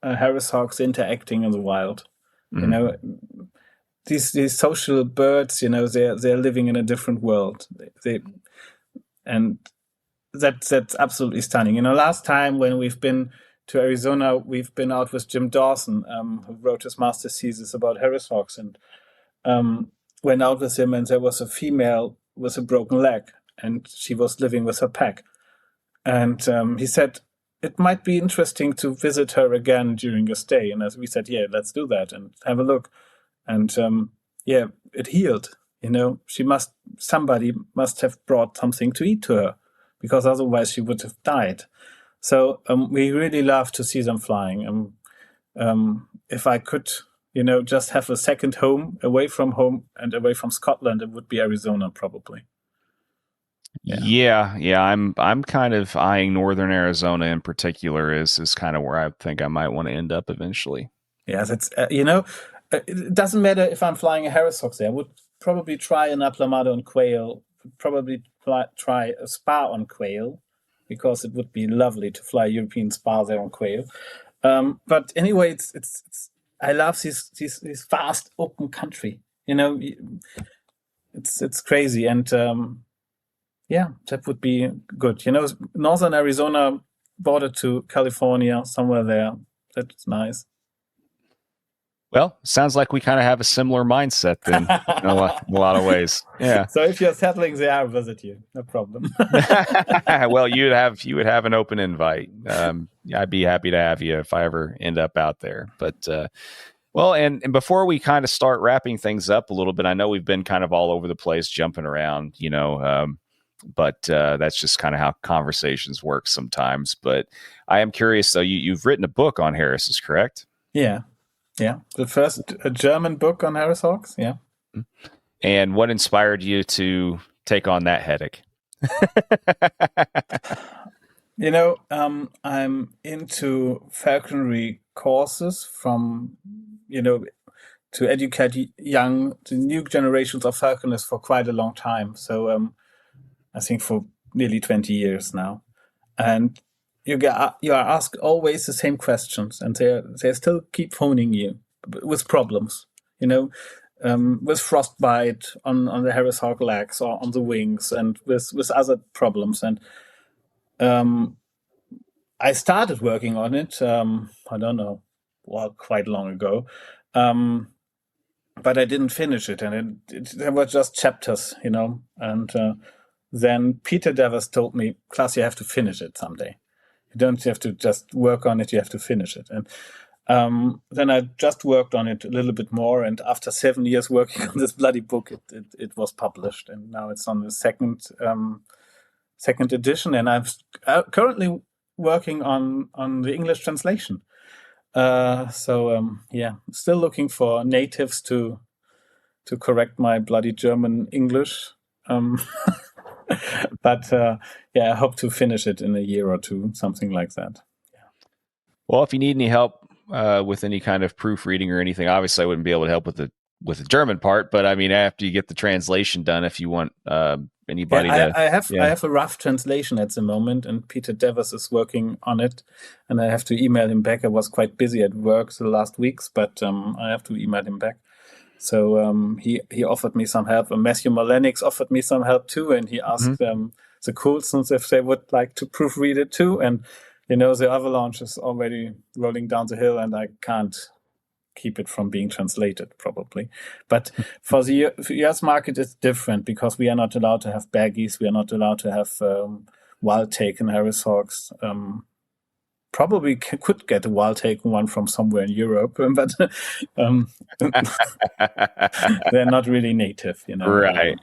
Harris hawks interacting in the wild. Mm-hmm. These social birds, they're living in a different world. And that's absolutely stunning. Last time when we've been to Arizona, we've been out with Jim Dawson, who wrote his master's thesis about Harris hawks, and went out with him, and there was a female with a broken leg, and she was living with her pack. And he said, it might be interesting to visit her again during your stay. And as we said, let's do that and have a look. And it healed. Somebody must have brought something to eat to her, because otherwise she would have died. So we really love to see them flying. If I could, just have a second home away from Scotland, it would be Arizona probably. Yeah. I'm kind of eyeing northern Arizona in particular is kind of where I think I might want to end up eventually. Yeah, that's it doesn't matter if I'm flying a Harris hawk there. I would probably try an Aplamado on quail. Probably try a spar on quail, because it would be lovely to fly European spar there on quail. But anyway, it's I love this vast open country. It's crazy, and that would be good. Northern Arizona, border to California, somewhere there. That's nice. Well, sounds like we kind of have a similar mindset then, in a lot of ways. Yeah. So if you're settling there, I'll visit you. No problem. Well, you would have an open invite. I'd be happy to have you if I ever end up out there. But well, and before we kind of start wrapping things up a little bit, I know we've been kind of all over the place, jumping around, but that's just kind of how conversations work sometimes. But I am curious, though. You've written a book on Harris's, correct? Yeah. Yeah, the first German book on Harris hawks. Yeah. And what inspired you to take on that headache? I'm into falconry courses from, to educate the new generations of falconers for quite a long time. So I think for nearly 20 years now. And you are asked always the same questions, and they still keep phoning you with problems, with frostbite on the Harris hawk legs or on the wings, and with other problems. And I started working on it, I don't know, quite long ago, but I didn't finish it, and there were just chapters, and then Peter Devers told me, Claas, you have to finish it someday. You don't have to just work on it, you have to finish it. And then I just worked on it a little bit more, and after 7 years working on this bloody book, it was published, and now it's on the second edition, and I'm currently working on the English translation. Still looking for natives to correct my bloody German English. But I hope to finish it in a year or two, something like that. Yeah. Well, if you need any help with any kind of proofreading or anything, obviously I wouldn't be able to help with the with the German part, but I mean, after you get the translation done, if you want anybody I have a rough translation at the moment, and Peter Devers is working on it, and I have to email him back. I was quite busy at work the last weeks, but I have to email him back. So he offered me some help, and Matthew Molenix offered me some help too, and he asked the Coulsons if they would like to proofread it too. And the avalanche is already rolling down the hill, and I can't keep it from being translated probably. But for the US market, it's different because we are not allowed to have baggies. We are not allowed to have wild-taken Harris Hawks. Probably could get a wild-taken one from somewhere in Europe, but they're not really native, Right.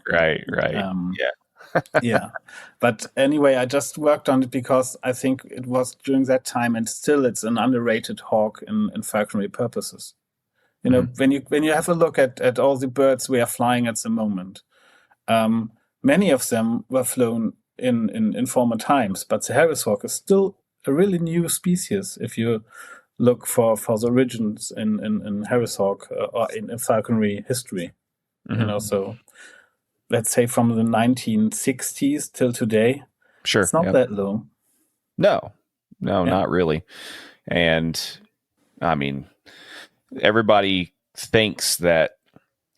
Yeah. But anyway, I just worked on it because I think it was during that time, and still it's an underrated hawk in falconry purposes. When you have a look at all the birds we are flying at the moment, many of them were flown in former times, but the Harris hawk is still a really new species if you look for the origins in Harris hawk or in falconry history. So let's say from the 1960s till today. Sure. It's not that long. No, not really. And I mean, everybody thinks that,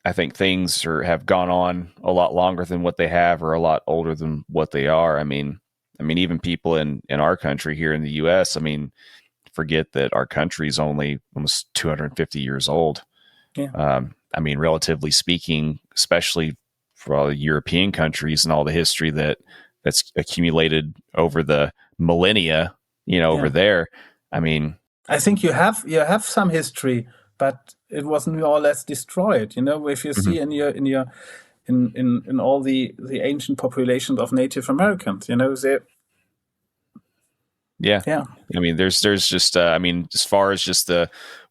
I think things have gone on a lot longer than what they have, or a lot older than what they are. I mean, even people in our country here in the US, I mean, forget that our country is only almost 250 years old. Yeah. I mean, relatively speaking, especially for all the European countries and all the history that's accumulated over the millennia, over there. I mean, I think you have some history, but it was more or less destroyed. If you see in all the ancient populations of Native Americans, they. Yeah. I mean, there's just, as far as just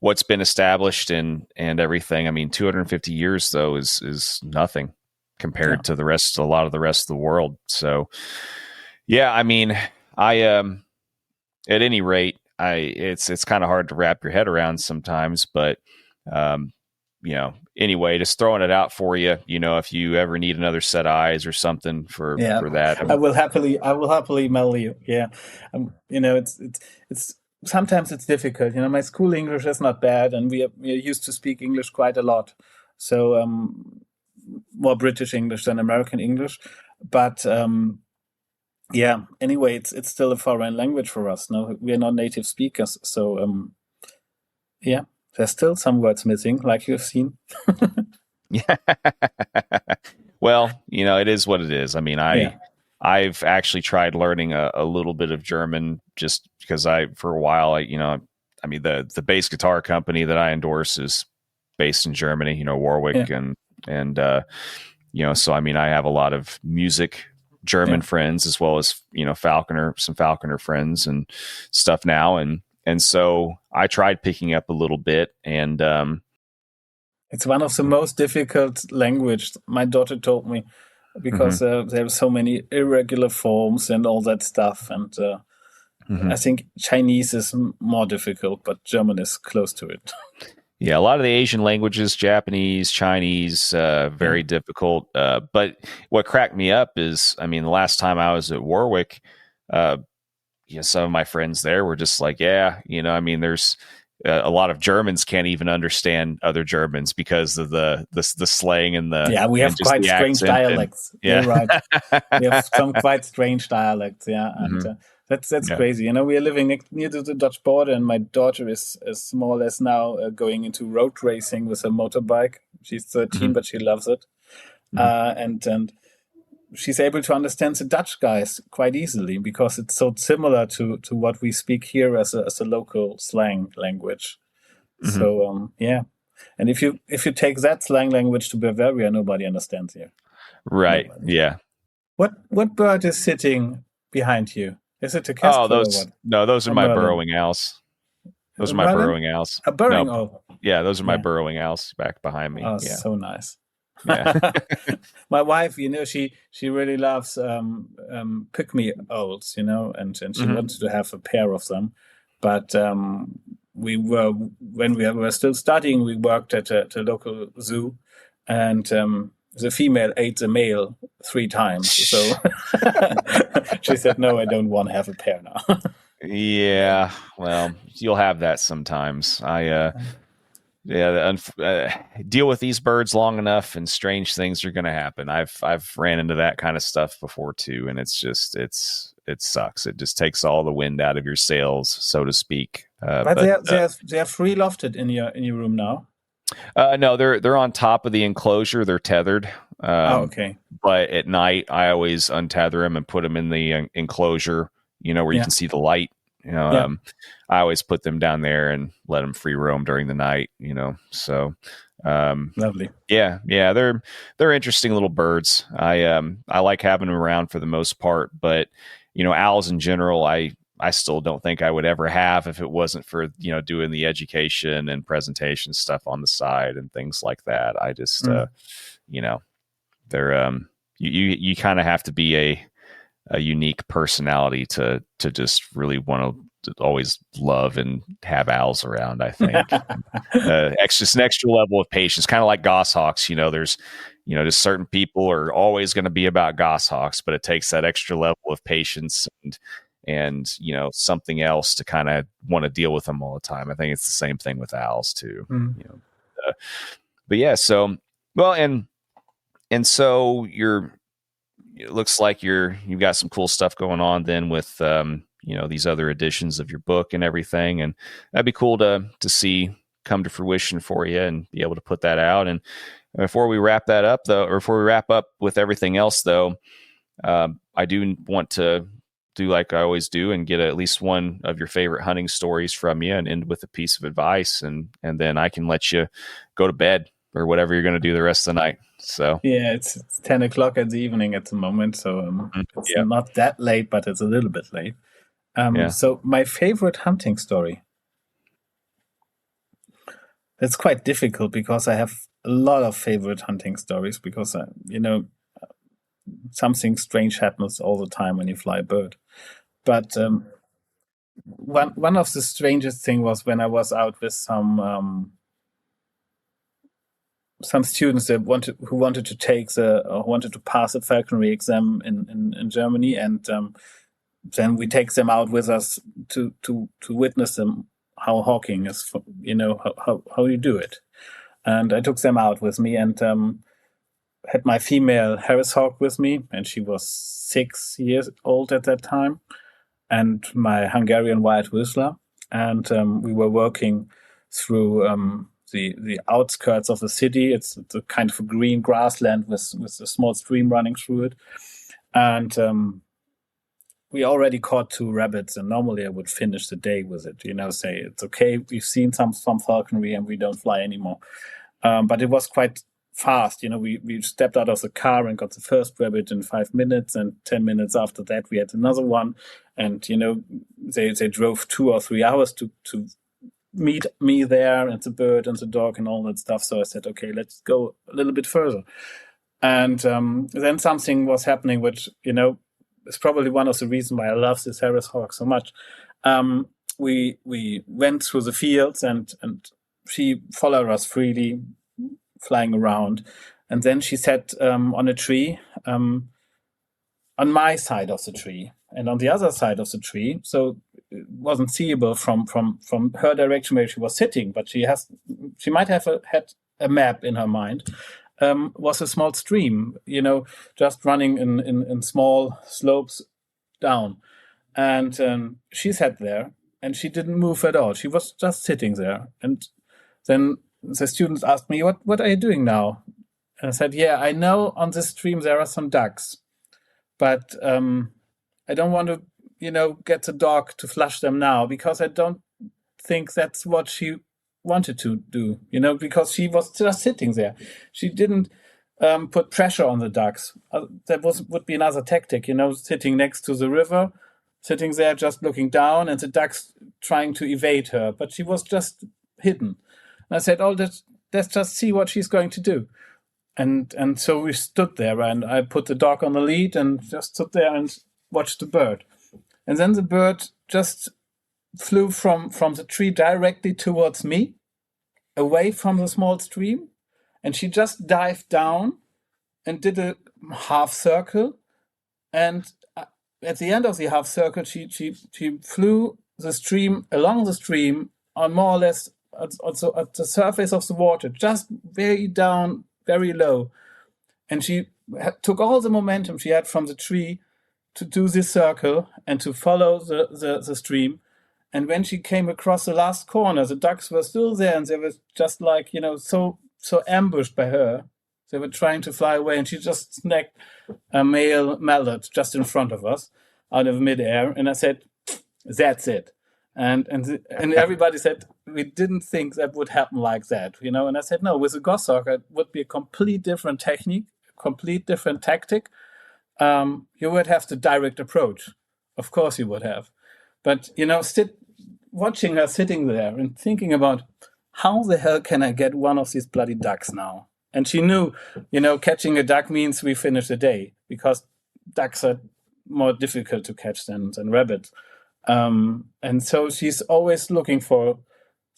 what's been established and everything, I mean, 250 years though is nothing compared to a lot of the rest of the world. So yeah, I mean, at any rate, it's kind of hard to wrap your head around sometimes, but, anyway, just throwing it out for you, if you ever need another set of eyes or something for that. I will happily mail you. Yeah. It's sometimes it's difficult. My school English is not bad, and we are used to speak English quite a lot. So, more British English than American English, but, anyway, it's still a foreign language for us. No, we are not native speakers. So, there's still some words missing, like you've seen. Yeah. Well, it is what it is. I mean, I've actually tried learning a little bit of German just because for a while, the bass guitar company that I endorse is based in Germany, Warwick and so, I mean, I have a lot of music German friends as well as, some Falconer friends and stuff now. And so I tried picking up a little bit, and it's one of the most difficult language, my daughter told me, because there are so many irregular forms and all that stuff. And I think Chinese is more difficult, but German is close to it. Yeah, a lot of the Asian languages, Japanese, Chinese, very difficult. But what cracked me up is, I mean, the last time I was at Warwick, some of my friends there were just like, there's a lot of Germans can't even understand other Germans because of the slang and the we have quite strange dialects. You're right. We have some quite strange dialects. Yeah, and that's crazy. We are living near to the Dutch border, and my daughter is more or less now going into road racing with her motorbike. She's 13, but she loves it, and she's able to understand the Dutch guys quite easily because it's so similar to what we speak here as a local slang language. So and if you take that slang language to Bavaria, nobody understands you. Right? Nobody. Yeah. What bird is sitting behind you? Is it a kestrel? Oh, those are my burrowing owls. Those are my burrowing owls. A burrowing owl. Yeah, those are my burrowing owls back behind me. Oh, so nice. Yeah. My wife, she really loves pygmy owls, and she wanted to have a pair of them, but when we were still studying, we worked at a local zoo, and the female ate the male 3 times. So she said, "No, I don't want to have a pair now." Yeah, well, you'll have that sometimes. Deal with these birds long enough, and strange things are going to happen. I've ran into that kind of stuff before too, and it's just it sucks. It just takes all the wind out of your sails, so to speak. But they are free lofted in your room now. No, they're on top of the enclosure. They're tethered. Okay. But at night, I always untether them and put them in the enclosure. Where you can see the light. I always put them down there and let them free roam during the night. So lovely. Yeah, they're interesting little birds. I like having them around for the most part, but owls in general, I still don't think I would ever have if it wasn't for doing the education and presentation stuff on the side and things like that. I just they're you kind of have to be a unique personality to just really want to always love and have owls around. I think just an extra level of patience, kind of like goshawks. There's just certain people are always going to be about goshawks, but it takes that extra level of patience and something else to kind of want to deal with them all the time. I think it's the same thing with owls too. But yeah, so well, and so it looks like you've got some cool stuff going on then with these other editions of your book and everything, and that'd be cool to see come to fruition for you and be able to put that out. And before we wrap that up though, or before we wrap up with everything else though, I do want to do like I always do and get at least one of your favorite hunting stories from you and end with a piece of advice, and then I can let you go to bed or whatever you're going to do the rest of the night. So yeah, it's 10 o'clock in the evening at the moment, so it's not that late, but it's a little bit late. So my favorite hunting story. It's quite difficult because I have a lot of favorite hunting stories because something strange happens all the time when you fly a bird. But one of the strangest thing was when I was out with some students who wanted to pass a falconry exam in Germany, and then we take them out with us to witness them how hawking is, how you do it. And I took them out with me and had my female Harris hawk with me, and she was 6 years old at that time, and my Hungarian white vizsla, and we were working through the outskirts of the city. It's a kind of a green grassland with a small stream running through it. And we already caught 2 rabbits, and normally I would finish the day with it, say, it's okay, we've seen some falconry and we don't fly anymore. But it was quite fast. We stepped out of the car and got the first rabbit in 5 minutes, and 10 minutes after that we had another one. And, they drove 2 or 3 hours to meet me there, and the bird and the dog and all that stuff. So I said, okay, let's go a little bit further. And then something was happening, which, is probably one of the reasons why I love this Harris hawk so much. We went through the fields, and she followed us freely, flying around. And then she sat on a tree, on my side of the tree, and on the other side of the tree. So it wasn't seeable from her direction where she was sitting, but she might have had a map in her mind. Was a small stream, just running in small slopes down. And she sat there, and she didn't move at all. She was just sitting there. And then the students asked me, what are you doing now? And I said, yeah, I know on this stream there are some ducks, but I don't want to, get the dog to flush them now, because I don't think that's what she wanted to do, because she was just sitting there. She didn't put pressure on the ducks. That would be another tactic, sitting next to the river, sitting there just looking down, and the ducks trying to evade her. But she was just hidden. And I said, let's just see what she's going to do. And so we stood there, and I put the dog on the lead and just stood there and watched the bird. And then the bird just flew from the tree directly towards me, away from the small stream, and she just dived down and did a half circle. And at the end of the half circle, she flew the stream along the stream on more or less also at the surface of the water, just very down, very low. And she took all the momentum she had from the tree to do this circle and to follow the stream. And when she came across the last corner, the ducks were still there, and they were just like, so ambushed by her. They were trying to fly away, and she just snagged a male mallard just in front of us out of midair. And I said, that's it. And everybody said, we didn't think that would happen like that, And I said, no, with a goshawk, it would be a complete different technique, complete different tactic. You would have the direct approach. Of course you would have. But, watching her sitting there and thinking about how the hell can I get one of these bloody ducks now? And she knew, catching a duck means we finish the day, because ducks are more difficult to catch than rabbits. And so she's always looking for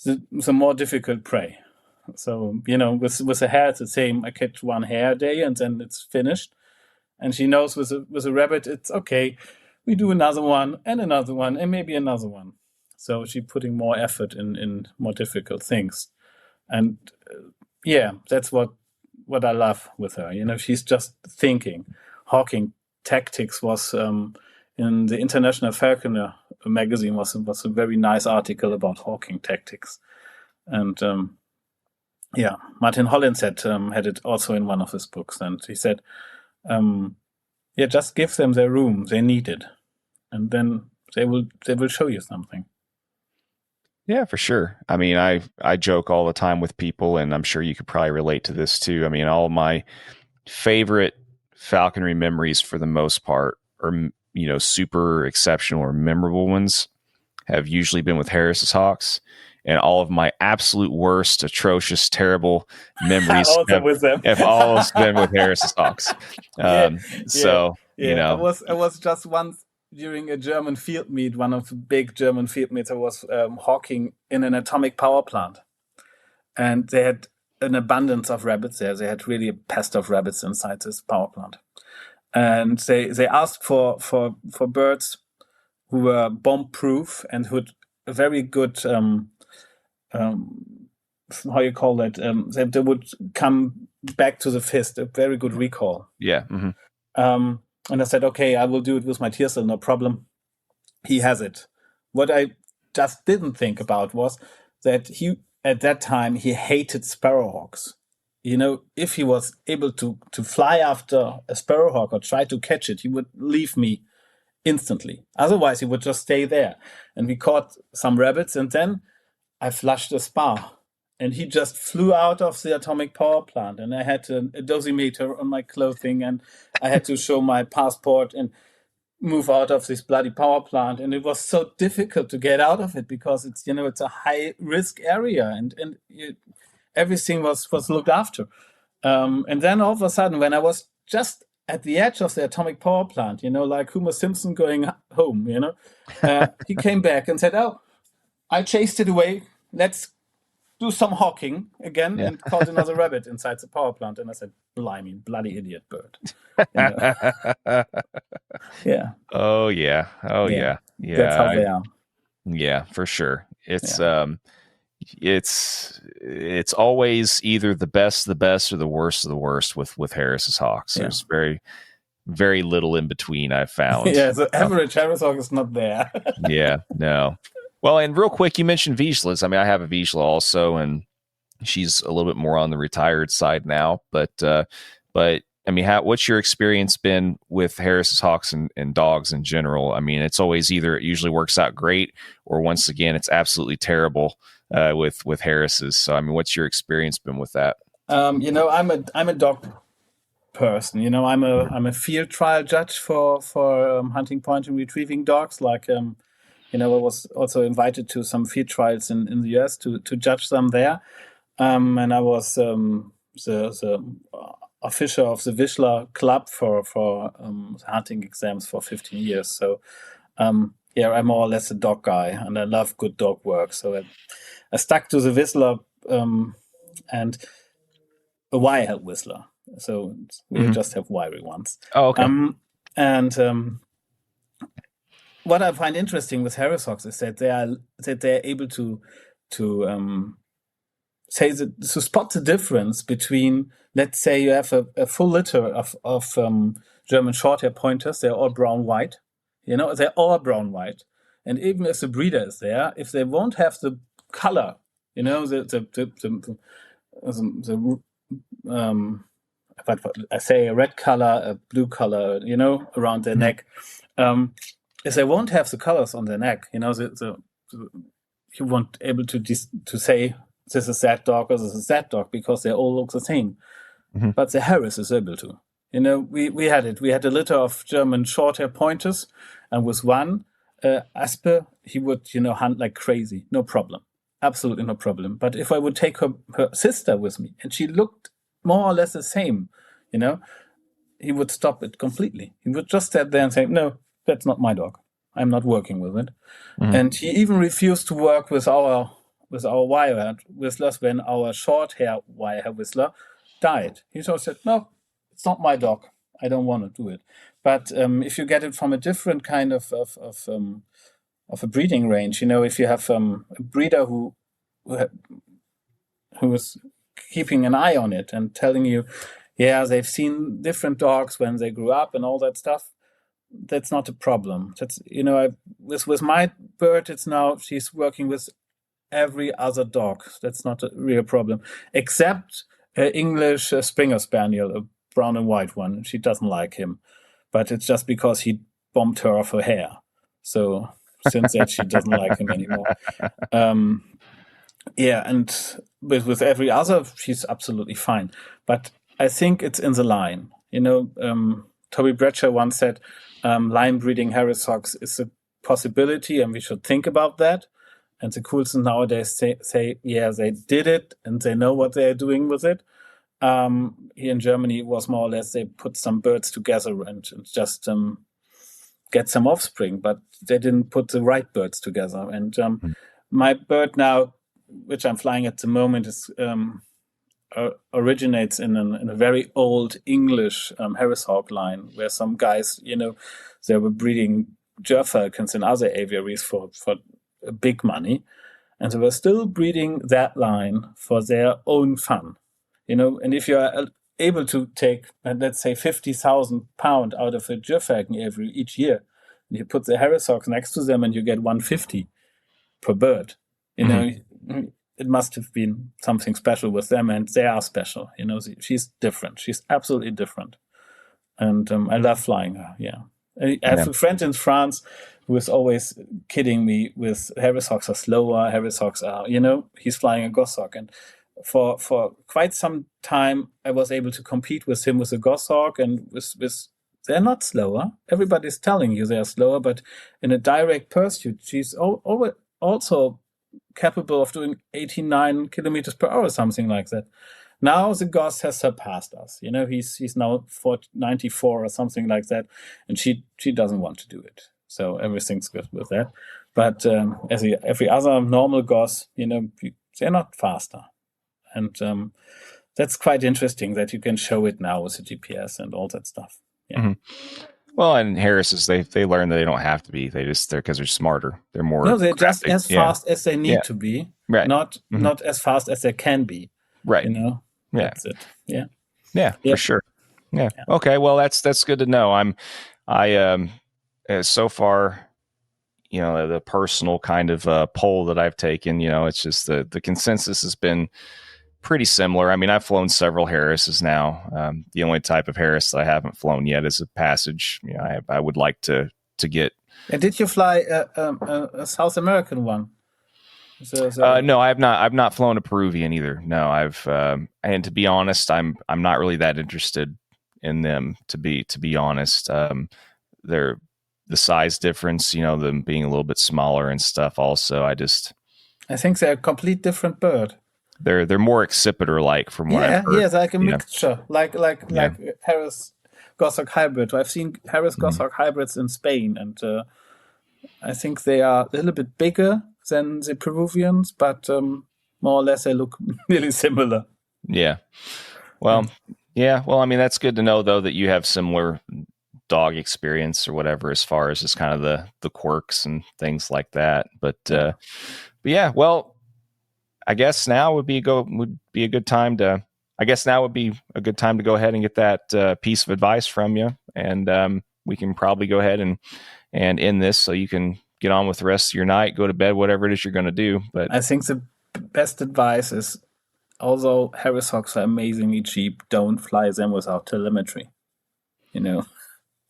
the more difficult prey. So, with a hare, it's the same. I catch one hare a day and then it's finished. And she knows with a rabbit, it's okay. We do another one and maybe another one. So she's putting more effort in more difficult things. And that's what I love with her. She's just thinking. Hawking tactics was in the International Falconer magazine was a very nice article about hawking tactics. And Martin Hollins had it also in one of his books. And he said, just give them their room. They need it. And then they will show you something. Yeah, for sure. I mean, I joke all the time with people, and I'm sure you could probably relate to this too. I mean, all my favorite falconry memories, for the most part, are super exceptional or memorable ones, have usually been with Harris's hawks, and all of my absolute worst, atrocious, terrible memories have always been with Harris's hawks. So I was just once during a German field meet, one of the big German field meets. I was hawking in an atomic power plant, and they had an abundance of rabbits there. They had really a pest of rabbits inside this power plant. And they asked for birds who were bomb-proof and who had a very good, how you call that? They would come back to the fist, a very good recall. Yeah. Mm-hmm. And I said, okay, I will do it with my Tiercel, no problem. He has it. What I just didn't think about was that at that time, he hated sparrowhawks. If he was able to fly after a sparrowhawk or try to catch it, he would leave me instantly. Otherwise, he would just stay there. And we caught some rabbits, and then I flushed a spar. And he just flew out of the atomic power plant. And I had a dosimeter on my clothing, and I had to show my passport and move out of this bloody power plant. And it was so difficult to get out of it because it's a high risk area, and everything was looked after. And then all of a sudden, when I was just at the edge of the atomic power plant, like Homer Simpson going home, he came back and said, "Oh, I chased it away. Let's do some hawking again," and caught another rabbit inside the power plant. And I said, "Blimey, bloody idiot bird." Yeah. Oh yeah. That's how they are. Yeah, for sure. It's it's always either the best of the worst of the worst with Harris's hawks. Yeah. There's very, very little in between, I've found. Yeah, the average Harris hawk is not there. Yeah, no. Well, and real quick, you mentioned vizslas. I mean, I have a vizsla also, and she's a little bit more on the retired side now. But I mean, what's your experience been with Harris's hawks and dogs in general? I mean, it's always either it usually works out great, or once again, it's absolutely terrible with Harris's. So, I mean, what's your experience been with that? I'm a dog person. I'm a field trial judge for hunting point and retrieving dogs. Like I was also invited to some field trials in the US to judge them there. And I was the official of the vizsla club for hunting exams for 15 years. So I'm more or less a dog guy, and I love good dog work. So I stuck to the Vizsla and a wire Whistler. So we just have wiry ones. Oh, okay. And what I find interesting with Harris-Hawks is that they're able to spot the difference between, let's say you have a full litter of German Shorthair pointers. They're all brown white. They're all brown white. And even if the breeder is there, if they won't have the color, I say a red color, a blue color, around their neck. If they won't have the colors on their neck, you won't able to say this is that dog or this is that dog because they all look the same. Mm-hmm. But the Harris is able to. We had it. We had a litter of German Shorthair pointers, and with one Aspe, he would hunt like crazy, no problem. Absolutely no problem. But if I would take her sister with me and she looked more or less the same, he would stop it completely. He would just stand there and say, no, that's not my dog. I'm not working with it. Mm-hmm. And he even refused to work with our wire whistlers when our short hair wire whistler died. He just said, no, it's not my dog. I don't want to do it. But if you get it from a different kind of a breeding range, if you have a breeder who is keeping an eye on it and telling you, they've seen different dogs when they grew up and all that stuff, that's not a problem. That's with my bird, it's now she's working with every other dog. That's not a real problem, except English Springer Spaniel, a brown and white one. She doesn't like him, but it's just because he bombed her of her hair. So since that, she doesn't like him anymore. And with every other, she's absolutely fine. But I think it's in the line. Toby Bretcher once said, line breeding Harris-Hawks is a possibility, and we should think about that. And the cool thing nowadays say, they did it, and they know what they're doing with it. Here in Germany, it was more or less they put some birds together and just get some offspring, but they didn't put the right birds together. And my bird now, which I'm flying at the moment, is originates in a very old English Harris-Hawk line, where some guys, they were breeding gerfalcons and other aviaries for big money, and they were still breeding that line for their own fun, And if you are able to take, let's say, 50,000 pounds out of a gerfalcon aviary each year, and you put the Harris-Hawks next to them, and you get 150 per bird, It must have been something special with them, and they are special. She's different. She's absolutely different, and I love flying her. Yeah, I have a friend in France who is always kidding me with Harris-Hawks are slower. Harris-Hawks are, he's flying a Goshawk, and for quite some time I was able to compete with him with a Goshawk, and with they're not slower. Everybody's telling you they're slower, but in a direct pursuit, she's also capable of doing 89 kilometers per hour, something like that. Now the Goss has surpassed us. He's now 94 or something like that, and she doesn't want to do it. So everything's good with that. But as every other normal Goss, they're not faster, and that's quite interesting that you can show it now with the GPS and all that stuff. Yeah. Mm-hmm. Well, and Harris's, they learn that they don't have to be. They're because they're smarter. They're more. No, they're just as fast as they need to be. Right. Not as fast as they can be. Right. Yeah. That's it. Yeah. Yeah, for sure. Yeah. Okay. Well, that's good to know. I so far, the personal kind of poll that I've taken, it's just the consensus has been pretty similar. I mean, I've flown several Harrises now. The only type of Harris that I haven't flown yet is a Passage. I would like to get. And did you fly a South American one? No, I've not flown a Peruvian either. No, and to be honest, I'm not really that interested in them. To be honest, they're the size difference, them being a little bit smaller and stuff. Also, I think they're a complete different bird. They're more accipiter-like from what I've heard. Yeah, like a mixture, like Harris Goshawk hybrid. I've seen Harris Goshawk hybrids in Spain, and I think they are a little bit bigger than the Peruvians, but more or less they look really similar. Yeah. Well, yeah. Well, I mean, that's good to know, though, that you have similar dog experience or whatever, as far as just kind of the quirks and things like that. But yeah, well, I guess now would be a good time to go ahead and get that piece of advice from you, and we can probably go ahead and end this, so you can get on with the rest of your night, go to bed, whatever it is you're going to do. But I think the best advice is, although Harris hawks are amazingly cheap, don't fly them without telemetry.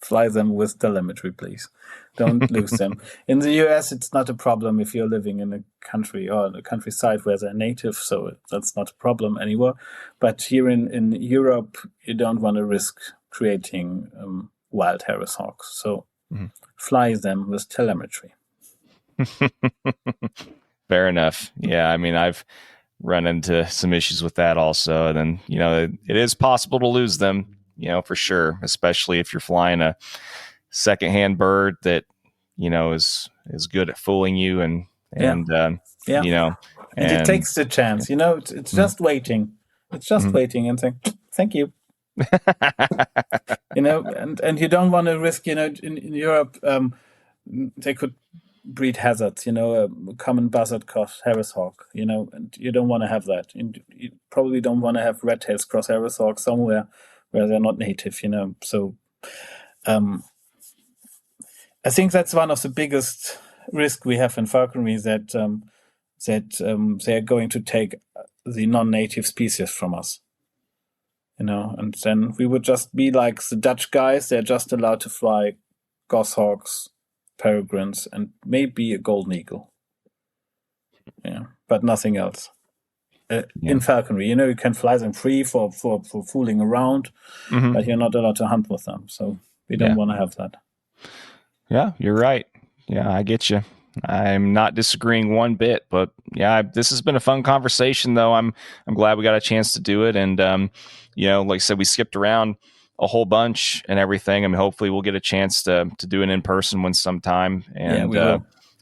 Fly them with telemetry, please. Don't lose them. In the US, it's not a problem if you're living in a country or a countryside where they're native, so that's not a problem anymore. But here in Europe, you don't want to risk creating wild Harris hawks. So fly them with telemetry. Fair enough. Yeah, I mean, I've run into some issues with that also. And then, it is possible to lose them, for sure, especially if you're flying a secondhand bird that, is good at fooling you and it takes the chance, it's just waiting. It's just waiting and saying, thank you. And you don't want to risk, in Europe, they could breed hazards, a common buzzard cross Harris hawk, and you don't want to have that. You probably don't want to have red-tails cross Harris hawk somewhere where they're not native, So I think that's one of the biggest risks we have in falconry, that they're going to take the non-native species from us. And then we would just be like the Dutch guys. They're just allowed to fly goshawks, peregrines, and maybe a golden eagle. Yeah, but nothing else. In falconry, you can fly them free for fooling around, but you're not allowed to hunt with them. So we don't want to have that. Yeah, you're right. Yeah, I get you. I'm not disagreeing one bit, but yeah, this has been a fun conversation, though. I'm glad we got a chance to do it, and like I said, we skipped around a whole bunch and everything. I mean, hopefully we'll get a chance to do it in person one sometime, and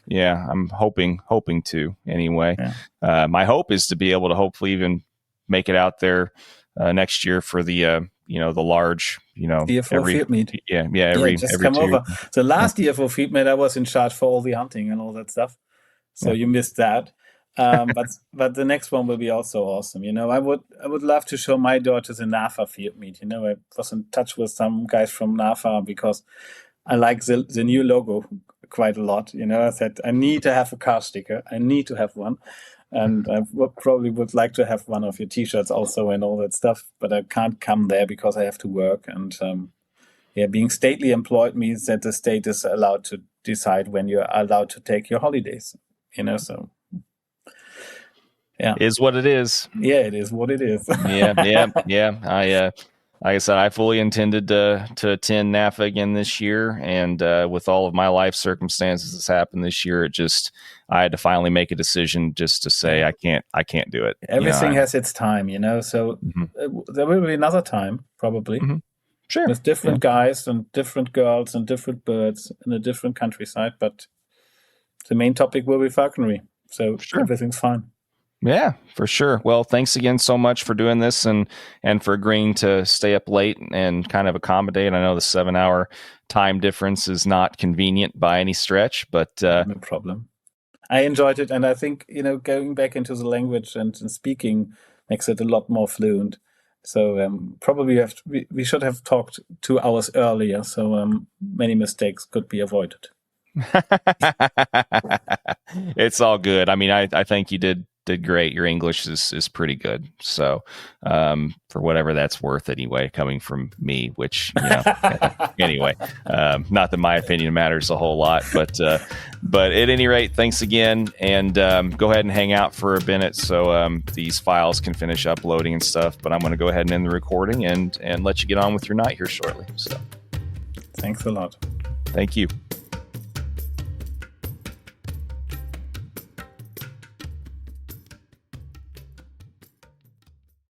I'm hoping to anyway. Yeah. My hope is to be able to hopefully even make it out there next year for the the large, DFO field meet. Every come 2 over. The last DFO field meet, I was in charge for all the hunting and all that stuff, so you missed that. But the next one will be also awesome. I would love to show my daughter the NAFA field meet. I was in touch with some guys from NAFA because I like the new logo quite a lot. I said I need to have a car sticker. I need to have one. And I probably would like to have one of your T-shirts also and all that stuff, but I can't come there because I have to work. And being stately employed means that the state is allowed to decide when you're allowed to take your holidays. So is what it is. Yeah, it is what it is. Yeah. Like I said, I fully intended to attend NAFA again this year, and with all of my life circumstances that's happened this year, I had to finally make a decision just to say I can't do it. Everything has its time, So there will be another time, probably. Sure. With different guys and different girls and different birds in a different countryside, but the main topic will be falconry, so everything's fine. Yeah, for sure. Well, thanks again so much for doing this and for agreeing to stay up late and kind of accommodate. I know the 7-hour time difference is not convenient by any stretch, but no problem. I enjoyed it, and I think going back into the language and speaking makes it a lot more fluent. So probably we should have talked 2 hours earlier, so many mistakes could be avoided. It's all good. I mean, I think you did great. Your English is pretty good. So for whatever that's worth anyway, coming from me, which, anyway, not that my opinion matters a whole lot, but at any rate, thanks again. And go ahead and hang out for a minute so these files can finish uploading and stuff. But I'm going to go ahead and end the recording and let you get on with your night here shortly. So thanks a lot. Thank you.